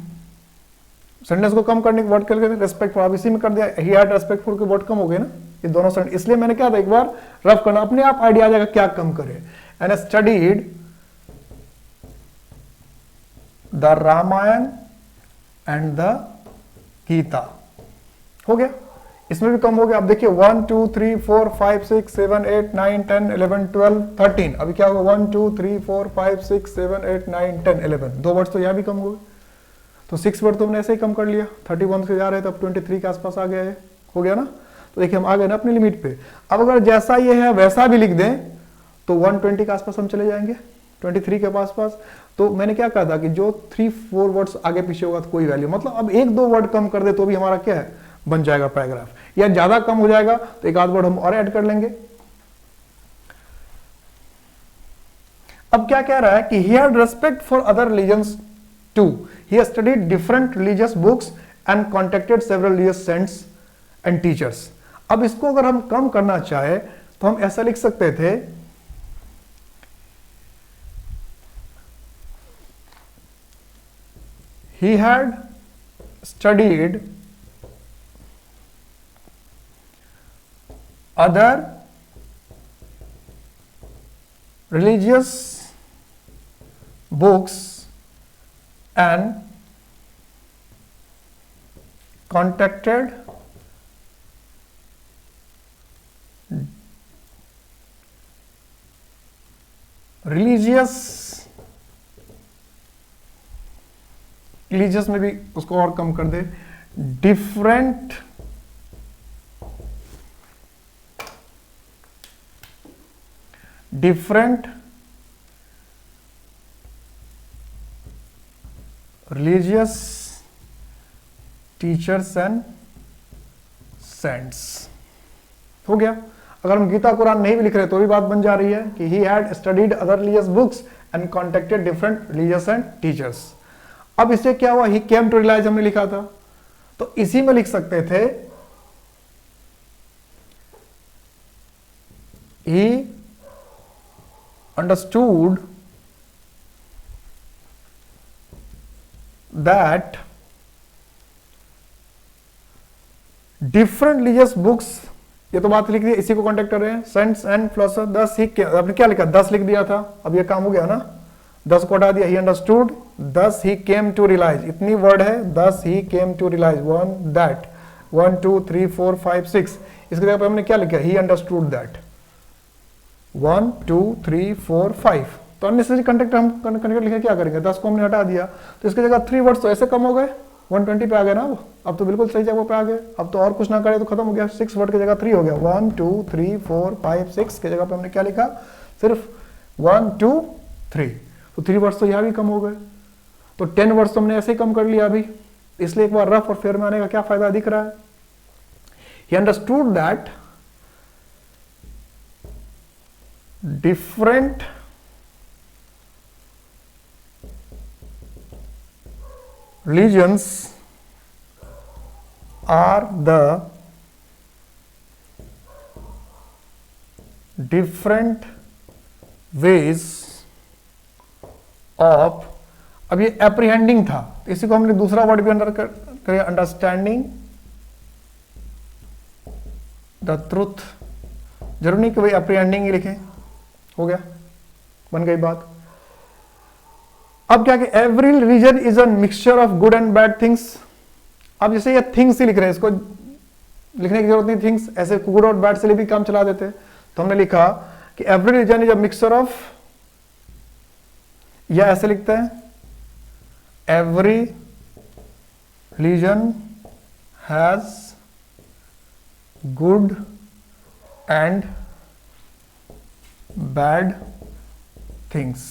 sentence को कम करने के वर्ड करके रेस्पेक्ट फॉर, अब इसी में कर दिया, ही हैड रेस्पेक्ट फॉर के वर्ड कम हो गए ना ये दोनों सेंटेंस। इसलिए मैंने क्या था, एक बार रफ करना, अपने आप आइडिया आ जाएगा क्या कम करे। And studied the Ramayan and the Gita, हो गया। इसमें भी कम हो गया। अब देखिए 1 2 3 4 5 6 7 8 9 10 11 12 13, अभी क्या होगा 1 2 3 4 5 6 7 8 9 10 11, 2 वर्ड तो यहां भी कम हो गए। तो 6 वर्ड तो हमने ऐसे ही कम कर लिया, 31 से जा रहे थे, अब 23 के आसपास आ गया है, हो गया ना। तो देखिए हम आ गए ना अपनी लिमिट पे। अब अगर जैसा ये है वैसा भी लिख दें तो 120 के आसपास हम चले जाएंगे, 23 के पास। तो मैंने क्या कहा था कि जो 3-4 वर्ड्स आगे पीछे होगा तो कोई वैल्यू, मतलब अब 1-2 वर्ड कम कर दे तो भी हमारा क्या है, बन जाएगा पैराग्राफ। या ज्यादा कम हो जाएगा तो एक आध वर्ड हम और ऐड कर लेंगे। अब क्या कह रहा है कि he had respect for other religions too. He has studied different religious books and contacted several religious saints and teachers. अब इसको अगर हम कम करना चाहे तो हम ऐसा लिख सकते थे, he had studied other religious books and contacted religious में भी उसको और कम कर दे, different religious teachers and saints. हो गया। अगर हम गीता कुरान नहीं भी लिख रहे तो भी बात बन जा रही है कि he had studied other religious books and contacted different religious and teachers. अब इससे क्या हुआ, ही केम टू रियलाइज हमने लिखा था, तो इसी में लिख सकते थे he understood that different religious books, ये तो बात लिख दी, इसी को कॉन्टेक्ट कर रहे हैं, सेंट्स एंड फिलोसफर। 10 ही आपने क्या लिखा, 10 लिख दिया था, अब ये काम हो गया ना, 10 को हटा दिया, he understood, 10 he came to realise, इतनी वर्ड है, 10 he came to realise, 1 that, 1 2 3 4 5 6, इसकी जगह पर हमने क्या लिखा, ही अंडरस्टूड दैट, 1 2 3 4 5, तो अननेसेसरी कॉन्टेक्ट हम कॉन्टेक्ट लिखे क्या करेंगे, 10 को हमने हटा दिया, तो इसकी जगह 3 वर्ड्स तो ऐसे कम हो गए, 120 पे आ गए ना, अब तो बिल्कुल सही जगह पे आ गए, अब तो और कुछ ना करे तो खत्म हो गया, 6 वर्ड की जगह 3 हो गया, 1 2 3 4 5 6 की जगह पे हमने क्या लिखा, सिर्फ 1 2 3, तो 3 वर्ड्स तो यहाँ भी कम हो गए, तो 10 वर्ड्स तो हमने ऐसे ही कम कर लिया अभी, इसलिए एक बार रफ और फेयर में आने का क्या फायदा दिख रहा है। ही understood that different religions are the different ways of, अब ये एप्रीहेंडिंग था, इसी को हमने दूसरा वर्ड भी अंडर कर अंडरस्टैंडिंग द ट्रूथ, जरूर नहीं कि भाई एप्रीहेंडिंग ही लिखें, हो गया, बन गई बात। अब क्या कि every religion is a mixture of good and bad things. अब जैसे ये थिंग्स ही लिख रहे हैं, इसको लिखने की जरूरत नहीं, थिंग्स ऐसे गुड और बैड से भी काम चला देते, तो हमने लिखा कि every religion is a mixture of, या ऐसे लिखते हैं, every religion has good and bad things.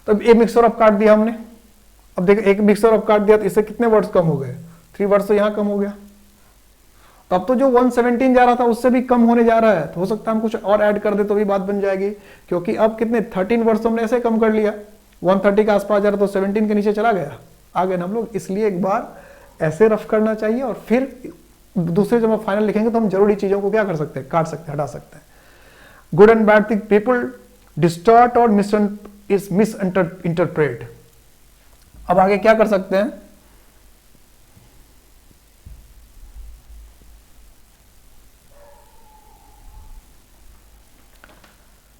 तो अब एक मिक्सर ऑफ काट दिया हमने, अब देखो एक मिक्सर ऑफ काट दिया तो इससे कितने वर्ड्स कम हो गए, 3 वर्ड्स तो यहां कम हो गया, तो अब तो जो 117 जा रहा था उससे भी कम होने जा रहा है, तो हो सकता है हम कुछ और ऐड कर दे तो भी बात बन जाएगी, क्योंकि अब कितने 13 वर्ड्स तो हमने ऐसे कम कर लिया, 130 के आसपास जा रहा तो 17 के नीचे चला गया, आ गए ना हम लोग, इसलिए एक बार ऐसे रफ करना चाहिए और फिर दूसरे जब हम फाइनल लिखेंगे तो हम जरूरी चीजों को क्या कर सकते हैं, काट सकते हैं, हटा सकते हैं। Good and bad thing people distort और मिस इंटरप्रेट। अब आगे क्या कर सकते हैं,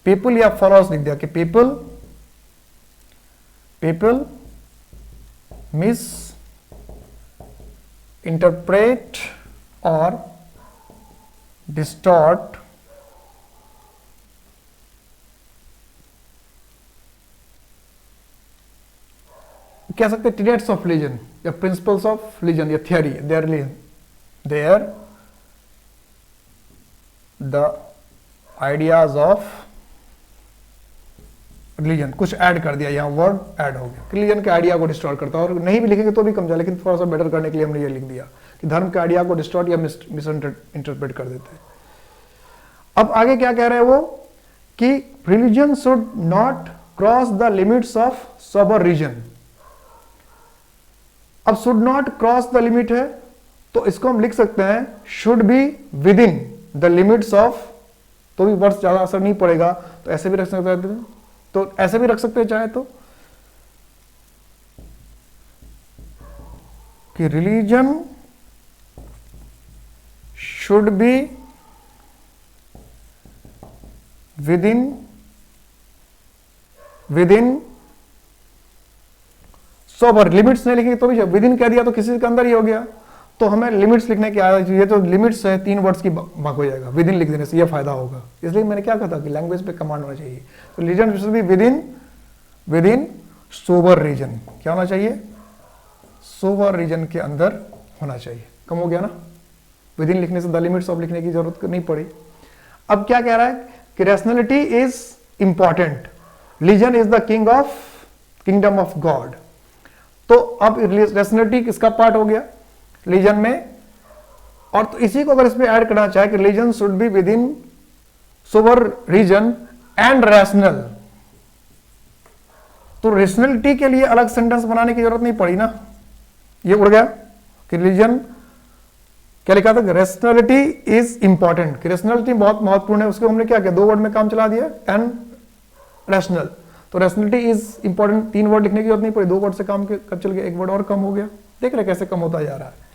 पीपल या फॉलोअर्स लिख दिया कि पीपल मिस इंटरप्रेट और डिस्टॉर्ट कह सकते टेनेट्स ऑफ रिलीजन या प्रिंसिपल्स ऑफ रिलीजन या theory, there the ideas of religion, कुछ ऐड कर दिया, यहां वर्ड ऐड हो गया, रिलीजन के आइडिया को डिस्टॉर्ट करता है, और नहीं भी लिखेंगे तो भी कम जाए, लेकिन थोड़ा सा बेटर करने के लिए हमने ये लिख दिया कि धर्म के आइडिया को डिस्टॉर्ट या मिस इंटरप्रेट कर देते हैं। अब आगे क्या कह रहे हैं वो कि religion should not cross the limits of sober reason. अब should not cross the limit है तो इसको हम लिख सकते हैं should be within the limits of, तो भी वर्ड्स ज्यादा असर नहीं पड़ेगा, तो ऐसे भी रख सकते हैं, तो ऐसे भी रख सकते हैं चाहे तो कि religion should be within sober, limits नहीं लिखेंगे तो भी, विद इन कह दिया तो किसी के अंदर ही हो गया, तो हमें लिमिट्स लिखने की आदत, ये तो लिमिट्स है 3 वर्ड्स की भाग हो जाएगा, विद इन लिख देने से ये फायदा होगा। इसलिए मैंने क्या कहा था कि लैंग्वेज पे कमांड होना चाहिए। तो reason should be within sober reason, क्या होना चाहिए, सोबर रीजन के अंदर होना चाहिए। कम हो गया ना, विद इन लिखने से द लिमिट्स ऑफ लिखने की जरूरत नहीं पड़ी। अब क्या कह रहा है कि rationality is important, reason is the kingdom of God. तो अब रैशनैलिटी किसका पार्ट हो गया रीजन में, और तो इसी को अगर इसमें ऐड करना चाहे कि reason should be within sober reason and rational, तो रैशनैलिटी के लिए अलग सेंटेंस बनाने की जरूरत नहीं पड़ी ना, ये उड़ गया कि रीजन क्या लिखा था, रैशनैलिटी इज इंपॉर्टेंट, कि रैशनैलिटी बहुत महत्वपूर्ण है, उसको हमने क्या किया 2 वर्ड में काम चला दिया, एंड रैशनल। तो रैशनैलिटी इज इंपॉर्टेंट 3 वर्ड लिखने की जरूरत नहीं पड़ी, 2 वर्ड से काम कब चल गया, 1 वर्ड और कम हो गया। देख रहे कैसे कम होता जा रहा है।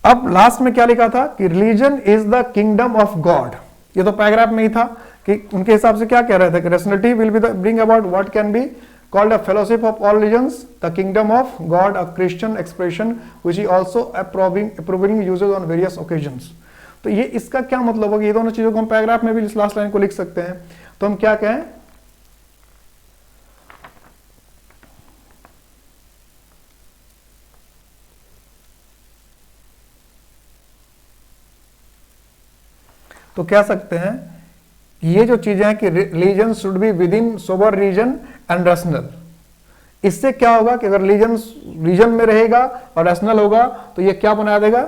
अब लास्ट में क्या लिखा था कि religion is the kingdom of God, ये तो पैराग्राफ में ही था कि उनके हिसाब से क्या कह रहे थे कि rationality will be the bring about what can be called a fellowship of all religions, the kingdom of God, a Christian expression which he also approvingly uses on various occasions। तो ये इसका क्या मतलब होगा, ये दोनों चीजों को हम पैराग्राफ में भी इस लास्ट लाइन को लिख सकते हैं। तो हम क्या कहें, तो कह सकते हैं ये जो चीजें हैं कि religion should be within sober reason and rational. इससे क्या होगा कि अगर रीजन में रहेगा और रैशनल होगा तो ये क्या बना देगा,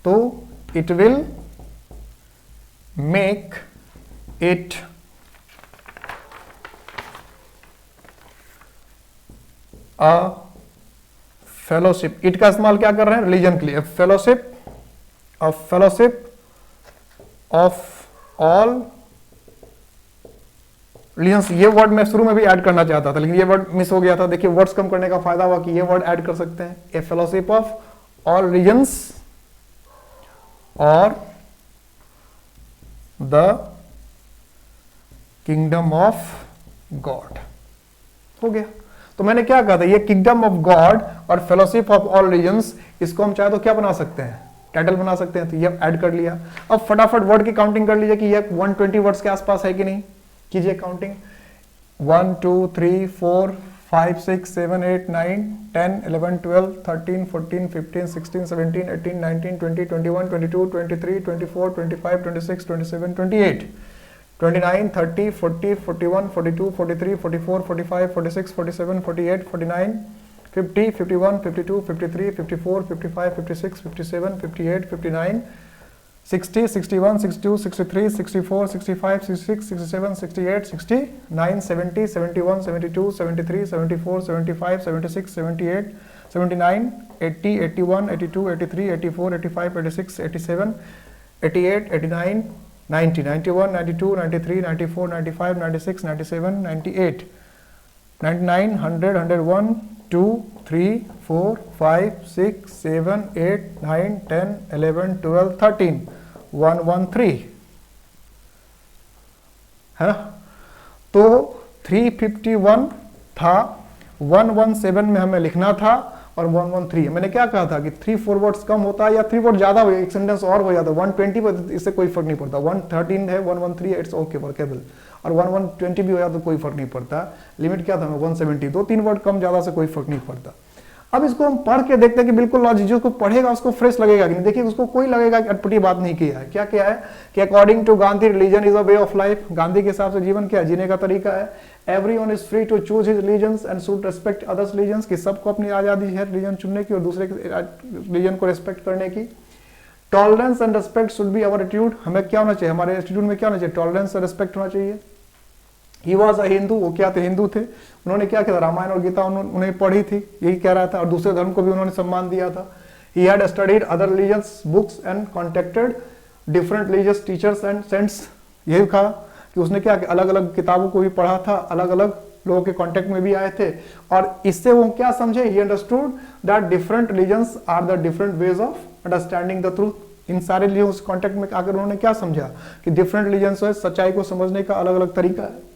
तो it will make it a fellowship. It का इस्तेमाल क्या कर रहे हैं, रिलीजन के लिए, फेलोशिप ऑफ ऑल रिलीजन्स। ये वर्ड मैं शुरू में भी ऐड करना चाहता था लेकिन ये वर्ड मिस हो गया था। देखिए वर्ड्स कम करने का फायदा हुआ कि ये वर्ड ऐड कर सकते हैं, ए फेलोशिप ऑफ ऑल रिलीजन्स और द किंगडम ऑफ गॉड हो गया। तो मैंने क्या कहा था, ये किंगडम ऑफ गॉड और फेलोशिप ऑफ ऑल रिलीजन्स, इसको हम चाहे तो क्या बना सकते हैं, टाइटल बना सकते हैं। तो ये ऐड कर लिया। अब फटाफट वर्ड की काउंटिंग कर लीजिए कि ये 120 वर्ड्स के आसपास है कि नहीं, कीजिए काउंटिंग। 1 2 3 4 5 6 7 8 9 10 11 12 13 14 15 16 17 18 19 20 21 22 23 24 25 26 27 28 29 30 40 41 42 43 44 45 46 47 48 49 50 51 52 53 54 55 56 57 58 59 60 61 62 63 64 65 66 67 68 69 70 71 72 73 74 75 76 78 79 80 81 82 83 84 85 86 87 88 89 90 91 92 93 94 95 96 97 98 99 100 101 2 3 4 5 6 7 8 9 10 11 12 13 113 है ना। तो 351 था, 117 में हमें लिखना था और 113। मैंने क्या कहा था कि 3-4 वर्ड्स कम होता है या 3 वर्ड ज्यादा हो, एक सेंटेंस और हो जाता है 120 पर, इससे कोई फर्क नहीं पड़ता। 113 है, 113 इट्स ओके वर्केबल, और 120 भी हो जाता तो कोई फर्क नहीं पड़ता। लिमिट क्या था हमें 170, 2-3 वर्ड कम ज्यादा से कोई फर्क नहीं पड़ता। अब इसको हम पढ़ के देखते हैं कि बिल्कुल लॉजिक, जो उसको पढ़ेगा उसको फ्रेश लगेगा कि नहीं। देखिए उसको कोई लगेगा कि अटपटी बात नहीं किया है। क्या क्या है कि according to Gandhi religion is a way of life, Gandhi के हिसाब से जीवन क्या जीने का तरीका है। Everyone is free to choose his religions and should respect others religions, कि सबको अपनी आजादी है रिलीजन चुनने की और दूसरे रिलीजन को रिस्पेक्ट करने की। Tolerance and respect should be our attitude, हमें क्या होना चाहिए, हमारे एटीट्यूड में क्या होना चाहिए, टॉलरेंस और रिस्पेक्ट होना चाहिए। ही वॉज अ हिंदू, वो क्या थे, हिंदू थे। उन्होंने क्या किया, रामायण और गीता उन्हें पढ़ी थी, यही कह रहा था, और दूसरे धर्म को भी उन्होंने सम्मान दिया था। He had studied other religious books and contacted different religious teachers and cents, यही कहा कि उसने क्या अलग अलग किताबों को भी पढ़ा था, अलग अलग लोगों के कॉन्टेक्ट में भी आए थे, और इससे वो क्या समझे, he understood that different religions are the different ways of understanding the truth. इन सारे रिलीजन्स कॉन्टेक्ट में आकर उन्होंने क्या समझा कि डिफरेंट रिलीजन्स है, सच्चाई को समझने का अलग अलग तरीका है।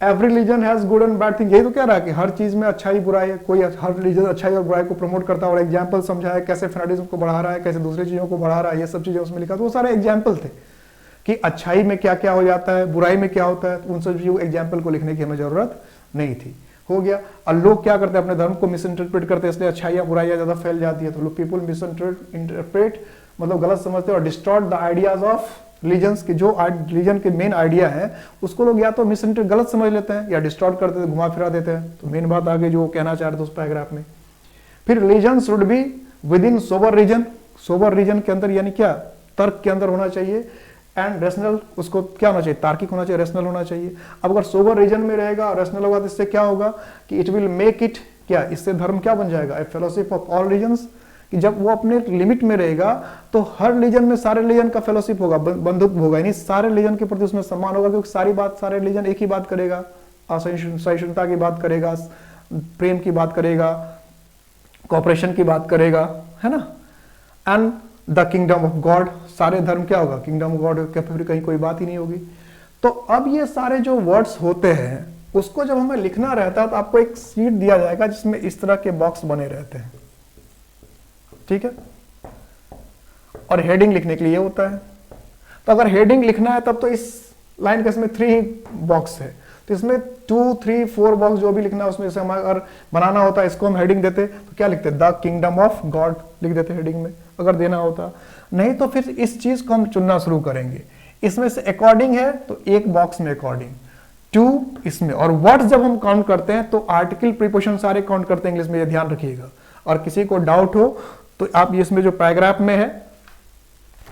Every religion has good and bad thing, यही तो कह रहा है कि हर चीज में अच्छाई बुराई है, कोई हर रिलीजन अच्छाई और बुराई को प्रमोट करता है और एग्जाम्पल समझाया कैसे फेनाटिज्म को बढ़ा रहा है, कैसे दूसरी चीजों को बढ़ा रहा है, ये सब चीजें उसमें लिखा। तो वो सारे एग्जाम्पल थे कि अच्छाई में क्या क्या हो जाता है, बुराई में क्या होता है, तो उन सब चीजों एग्जाम्पल को लिखने की हमें जरूरत नहीं थी। हो गया। और लोग क्या करते हैं, अपने धर्म को मिस इंटरप्रेट करते हैं, इसलिए अच्छाइयाँ बुराइयाँ ज्यादा फैल जाती है। तो लोग पीपल मिस इंटरप्रेट मतलब गलत समझते हैं और distort the ideas of religions के, जो रिलीजन के मेन आइडिया है उसको लोग या तो मिस गलत समझ लेते हैं या डिस्टॉर्ट करते हैं, घुमा फिरा देते हैं। तो मेन बात आगे जो कहना चाह रहे थे उस पैराग्राफ में। फिर religion should be within sober reason, sober reason के अंदर यानी क्या, तर्क के अंदर होना चाहिए। एंड रेशनल, उसको क्या होना चाहिए, तार्किक होना चाहिए, रेशनल होना चाहिए। अब अगर सोबर रीजन में रहेगा और रेशनल होगा तो इससे क्या होगा कि इट विल मेक इट क्या, इससे धर्म क्या बन जाएगा, ए फेलोशिप ऑफ ऑल रिलीजन्स, कि जब वो अपने लिमिट में रहेगा तो हर रिलीजन में सारे रिलीजन का फेलोशिप होगा, बंधुत्व होगा, यानी सारे रिलीजन के प्रति उसमें सम्मान होगा, क्योंकि सारी बात सारे रिलीजन एक ही बात करेगा, असहिष्णुता की बात करेगा, प्रेम की बात करेगा, कॉपरेशन की बात करेगा, है ना। And the kingdom of God, सारे धर्म क्या होगा, किंगडम ऑफ गॉड के फिर कहीं कोई बात ही नहीं होगी। तो अब ये सारे जो वर्ड्स होते हैं उसको जब हमें लिखना रहता है तो आपको एक शीट दिया जाएगा जिसमें इस तरह के बॉक्स बने रहते हैं, ठीक है। और हेडिंग लिखने के लिए होता है। तो अगर हेडिंग लिखना है तब तो इस लाइन के इसमें 3 बॉक्स है, तो इसमें 2, 3, 4 बॉक्स जो भी लिखना है उसमें से हमें अगर बनाना होता है इसको हम हेडिंग देते तो क्या लिखते, द किंगडम ऑफ गॉड लिख देते हेडिंग में अगर देना होता। नहीं तो फिर इस चीज को हम चुनना शुरू करेंगे, इसमें से अकॉर्डिंग है तो एक बॉक्स में अकॉर्डिंग, 2 इसमें। और वर्ड्स जब हम काउंट करते हैं तो आर्टिकल प्रीपोजिशन सारे काउंट करते हैं इंग्लिश में, ये ध्यान रखिएगा। और किसी को डाउट हो तो आप इसमें जो पैराग्राफ में है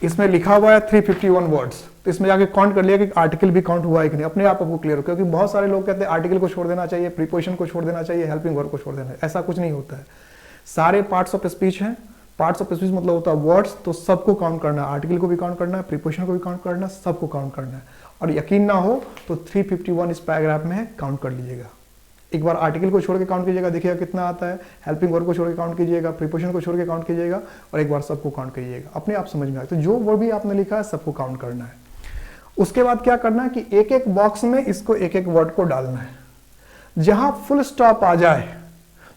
इसमें लिखा हुआ है 351 वर्ड्स, तो इसमें जाके काउंट कर लिया कि आर्टिकल भी काउंट हुआ है कि नहीं, अपने आप आपको क्लियर हो। क्योंकि बहुत सारे लोग कहते हैं आर्टिकल को छोड़ देना चाहिए, प्रीपोजिशन को छोड़ देना चाहिए, हेल्पिंग वर्ब को छोड़ देना चाहिए, ऐसा कुछ नहीं होता है। सारे पार्ट्स ऑफ स्पीच हैं, पार्ट्स ऑफ स्पीच मतलब होता है वर्ड्स, तो सबको काउंट करना है, आर्टिकल को भी काउंट करना है, प्रीपोजिशन को भी काउंट करना है, सबको काउंट करना है। और यकीन ना हो तो 351 इस पैराग्राफ में है, काउंट कर लीजिएगा। एक बार आर्टिकल को छोड़ के काउंट कीजिएगा, देखिएगा कितना आता है, हेल्पिंग वर्ब को छोड़ के काउंट कीजिएगा, प्रीपोजिशन को छोड़ के काउंट कीजिएगा, और एक बार सबको काउंट कीजिएगा, अपने आप समझ में आए। तो जो वर्ड भी आपने लिखा है सबको काउंट करना है। उसके बाद क्या करना है कि एक एक बॉक्स में इसको एक एक वर्ड को डालना है। जहां फुल स्टॉप आ जाए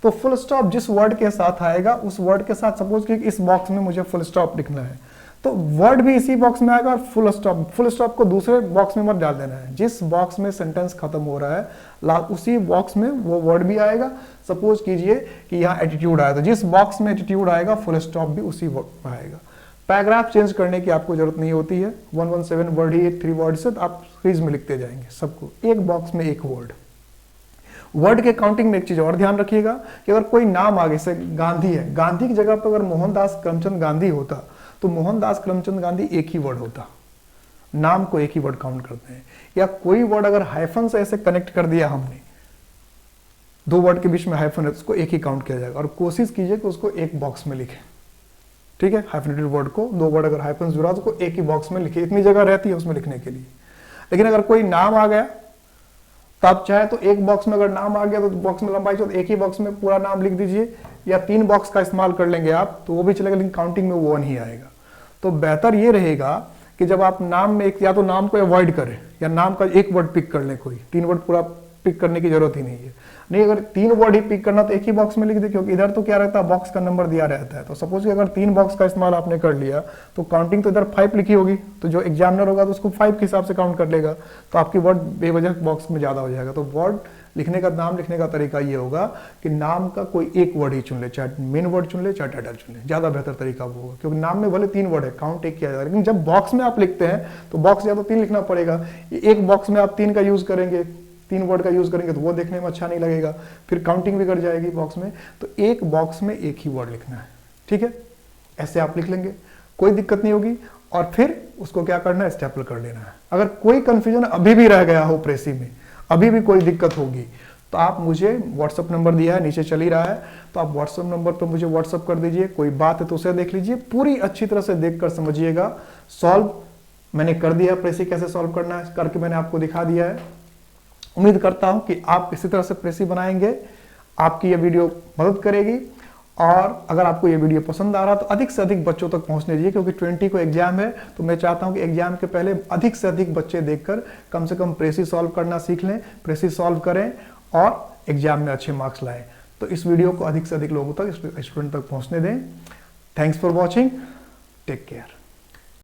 तो फुल स्टॉप जिस वर्ड के साथ आएगा उस वर्ड के साथ, सपोज कि इस बॉक्स में मुझे फुल स्टॉप लिखना है तो वर्ड भी इसी बॉक्स में आएगा, और फुल स्टॉप को दूसरे बॉक्स में मत डाल देना है। जिस बॉक्स में सेंटेंस खत्म हो रहा है उसी बॉक्स में वो वर्ड भी आएगा। सपोज कीजिए कि यहाँ एटीट्यूड आया तो जिस बॉक्स में एटीट्यूड आएगा फुल स्टॉप भी उसी वर्ड में आएगा। पैराग्राफ चेंज करने की आपको जरूरत नहीं होती है, 117 वर्ड ही 3 वर्ड से, तो आप सीरीज में लिखते जाएंगे सबको, एक बॉक्स में एक वर्ड। वर्ड के काउंटिंग में एक चीज और ध्यान रखिएगा कि अगर कोई नाम आगे से गांधी है, गांधी की जगह पर अगर मोहनदास करमचंद गांधी होता तो मोहनदास करमचंद गांधी एक ही वर्ड होता, नाम को एक ही वर्ड काउंट करते हैं। या कोई वर्ड अगर हाइफन से ऐसे कनेक्ट कर दिया हमने, 2 वर्ड के बीच में हाइफन है, उसको एक ही काउंट किया जाएगा। और कोशिश कीजिए कि उसको एक बॉक्स में लिखें, ठीक है। हाइफनेटेड वर्ड को 2 वर्ड अगर हाइफन जुड़ा तो उसको एक ही बॉक्स में लिखे, इतनी जगह रहती है उसमें लिखने के लिए। लेकिन अगर कोई नाम आ गया तो आप चाहे तो एक बॉक्स में अगर नाम आ गया तो बॉक्स में लंबाई तो एक ही बॉक्स में पूरा नाम लिख दीजिए, या 3 बॉक्स का इस्तेमाल कर लेंगे आप तो वो भी चलेगा, लेकिन काउंटिंग में वो नहीं आएगा। तो बेहतर ये रहेगा कि जब आप नाम में एक, या तो नाम को अवॉइड करें या नाम का एक वर्ड पिक कर लें, कोई 3 वर्ड पूरा पिक करने की जरूरत ही नहीं है। नहीं, अगर 3 वर्ड ही पिक करना तो एक ही बॉक्स में लिख दे, क्योंकि इधर तो क्या रहता है बॉक्स का नंबर दिया रहता है। तो सपोज कि अगर 3 बॉक्स का इस्तेमाल आपने कर लिया तो काउंटिंग तो इधर 5 लिखी होगी, तो जो एग्जामिनर होगा तो उसको 5 के हिसाब से काउंट कर लेगा, तो आपकी वर्ड बेवजह बॉक्स में ज्यादा हो जाएगा। तो वर्ड लिखने का, नाम लिखने का तरीका ये होगा कि नाम का कोई एक वर्ड ही चुन ले, चाहे मेन वर्ड चुन ले चाहे टाइटल चुन ले, ज्यादा बेहतर तरीका वो होगा। क्योंकि नाम में भले 3 वर्ड है, काउंट एक किया जाएगा, लेकिन जब बॉक्स में आप लिखते हैं तो बॉक्स या तो 3 लिखना पड़ेगा, एक बॉक्स में आप 3 का यूज करेंगे, 3 वर्ड का यूज करेंगे तो वो देखने में अच्छा नहीं लगेगा, फिर काउंटिंग बिगड़ जाएगी बॉक्स में। तो एक बॉक्स में एक ही वर्ड लिखना है, ठीक है। ऐसे आप लिख लेंगे, कोई दिक्कत नहीं होगी। और फिर उसको क्या करना है, स्टेपल कर लेना है। अगर कोई कंफ्यूजन अभी भी रह गया हो प्रेसी में, अभी भी कोई दिक्कत होगी तो आप मुझे व्हाट्सअप नंबर दिया है, नीचे चल ही रहा है, तो आप व्हाट्सअप नंबर पर मुझे व्हाट्सअप कर दीजिए। कोई बात है तो उसे देख लीजिए, पूरी अच्छी तरह से देखकर समझिएगा। सॉल्व मैंने कर दिया, प्रेसी कैसे सॉल्व करना है करके मैंने आपको दिखा दिया है। उम्मीद करता हूं कि आप इसी तरह से प्रेसी बनाएंगे, आपकी यह वीडियो मदद करेगी। और अगर आपको ये वीडियो पसंद आ रहा तो अधिक से अधिक बच्चों तक पहुंचने दीजिए, क्योंकि 20 को एग्जाम है, तो मैं चाहता हूं कि एग्जाम के पहले अधिक से अधिक बच्चे देखकर कम से कम प्रेसी सॉल्व करना सीख लें, प्रेसी सॉल्व करें और एग्जाम में अच्छे मार्क्स लाएं। तो इस वीडियो को अधिक से अधिक लोगों तक, स्टूडेंट तक पहुंचने दें। Thanks for watching, take care.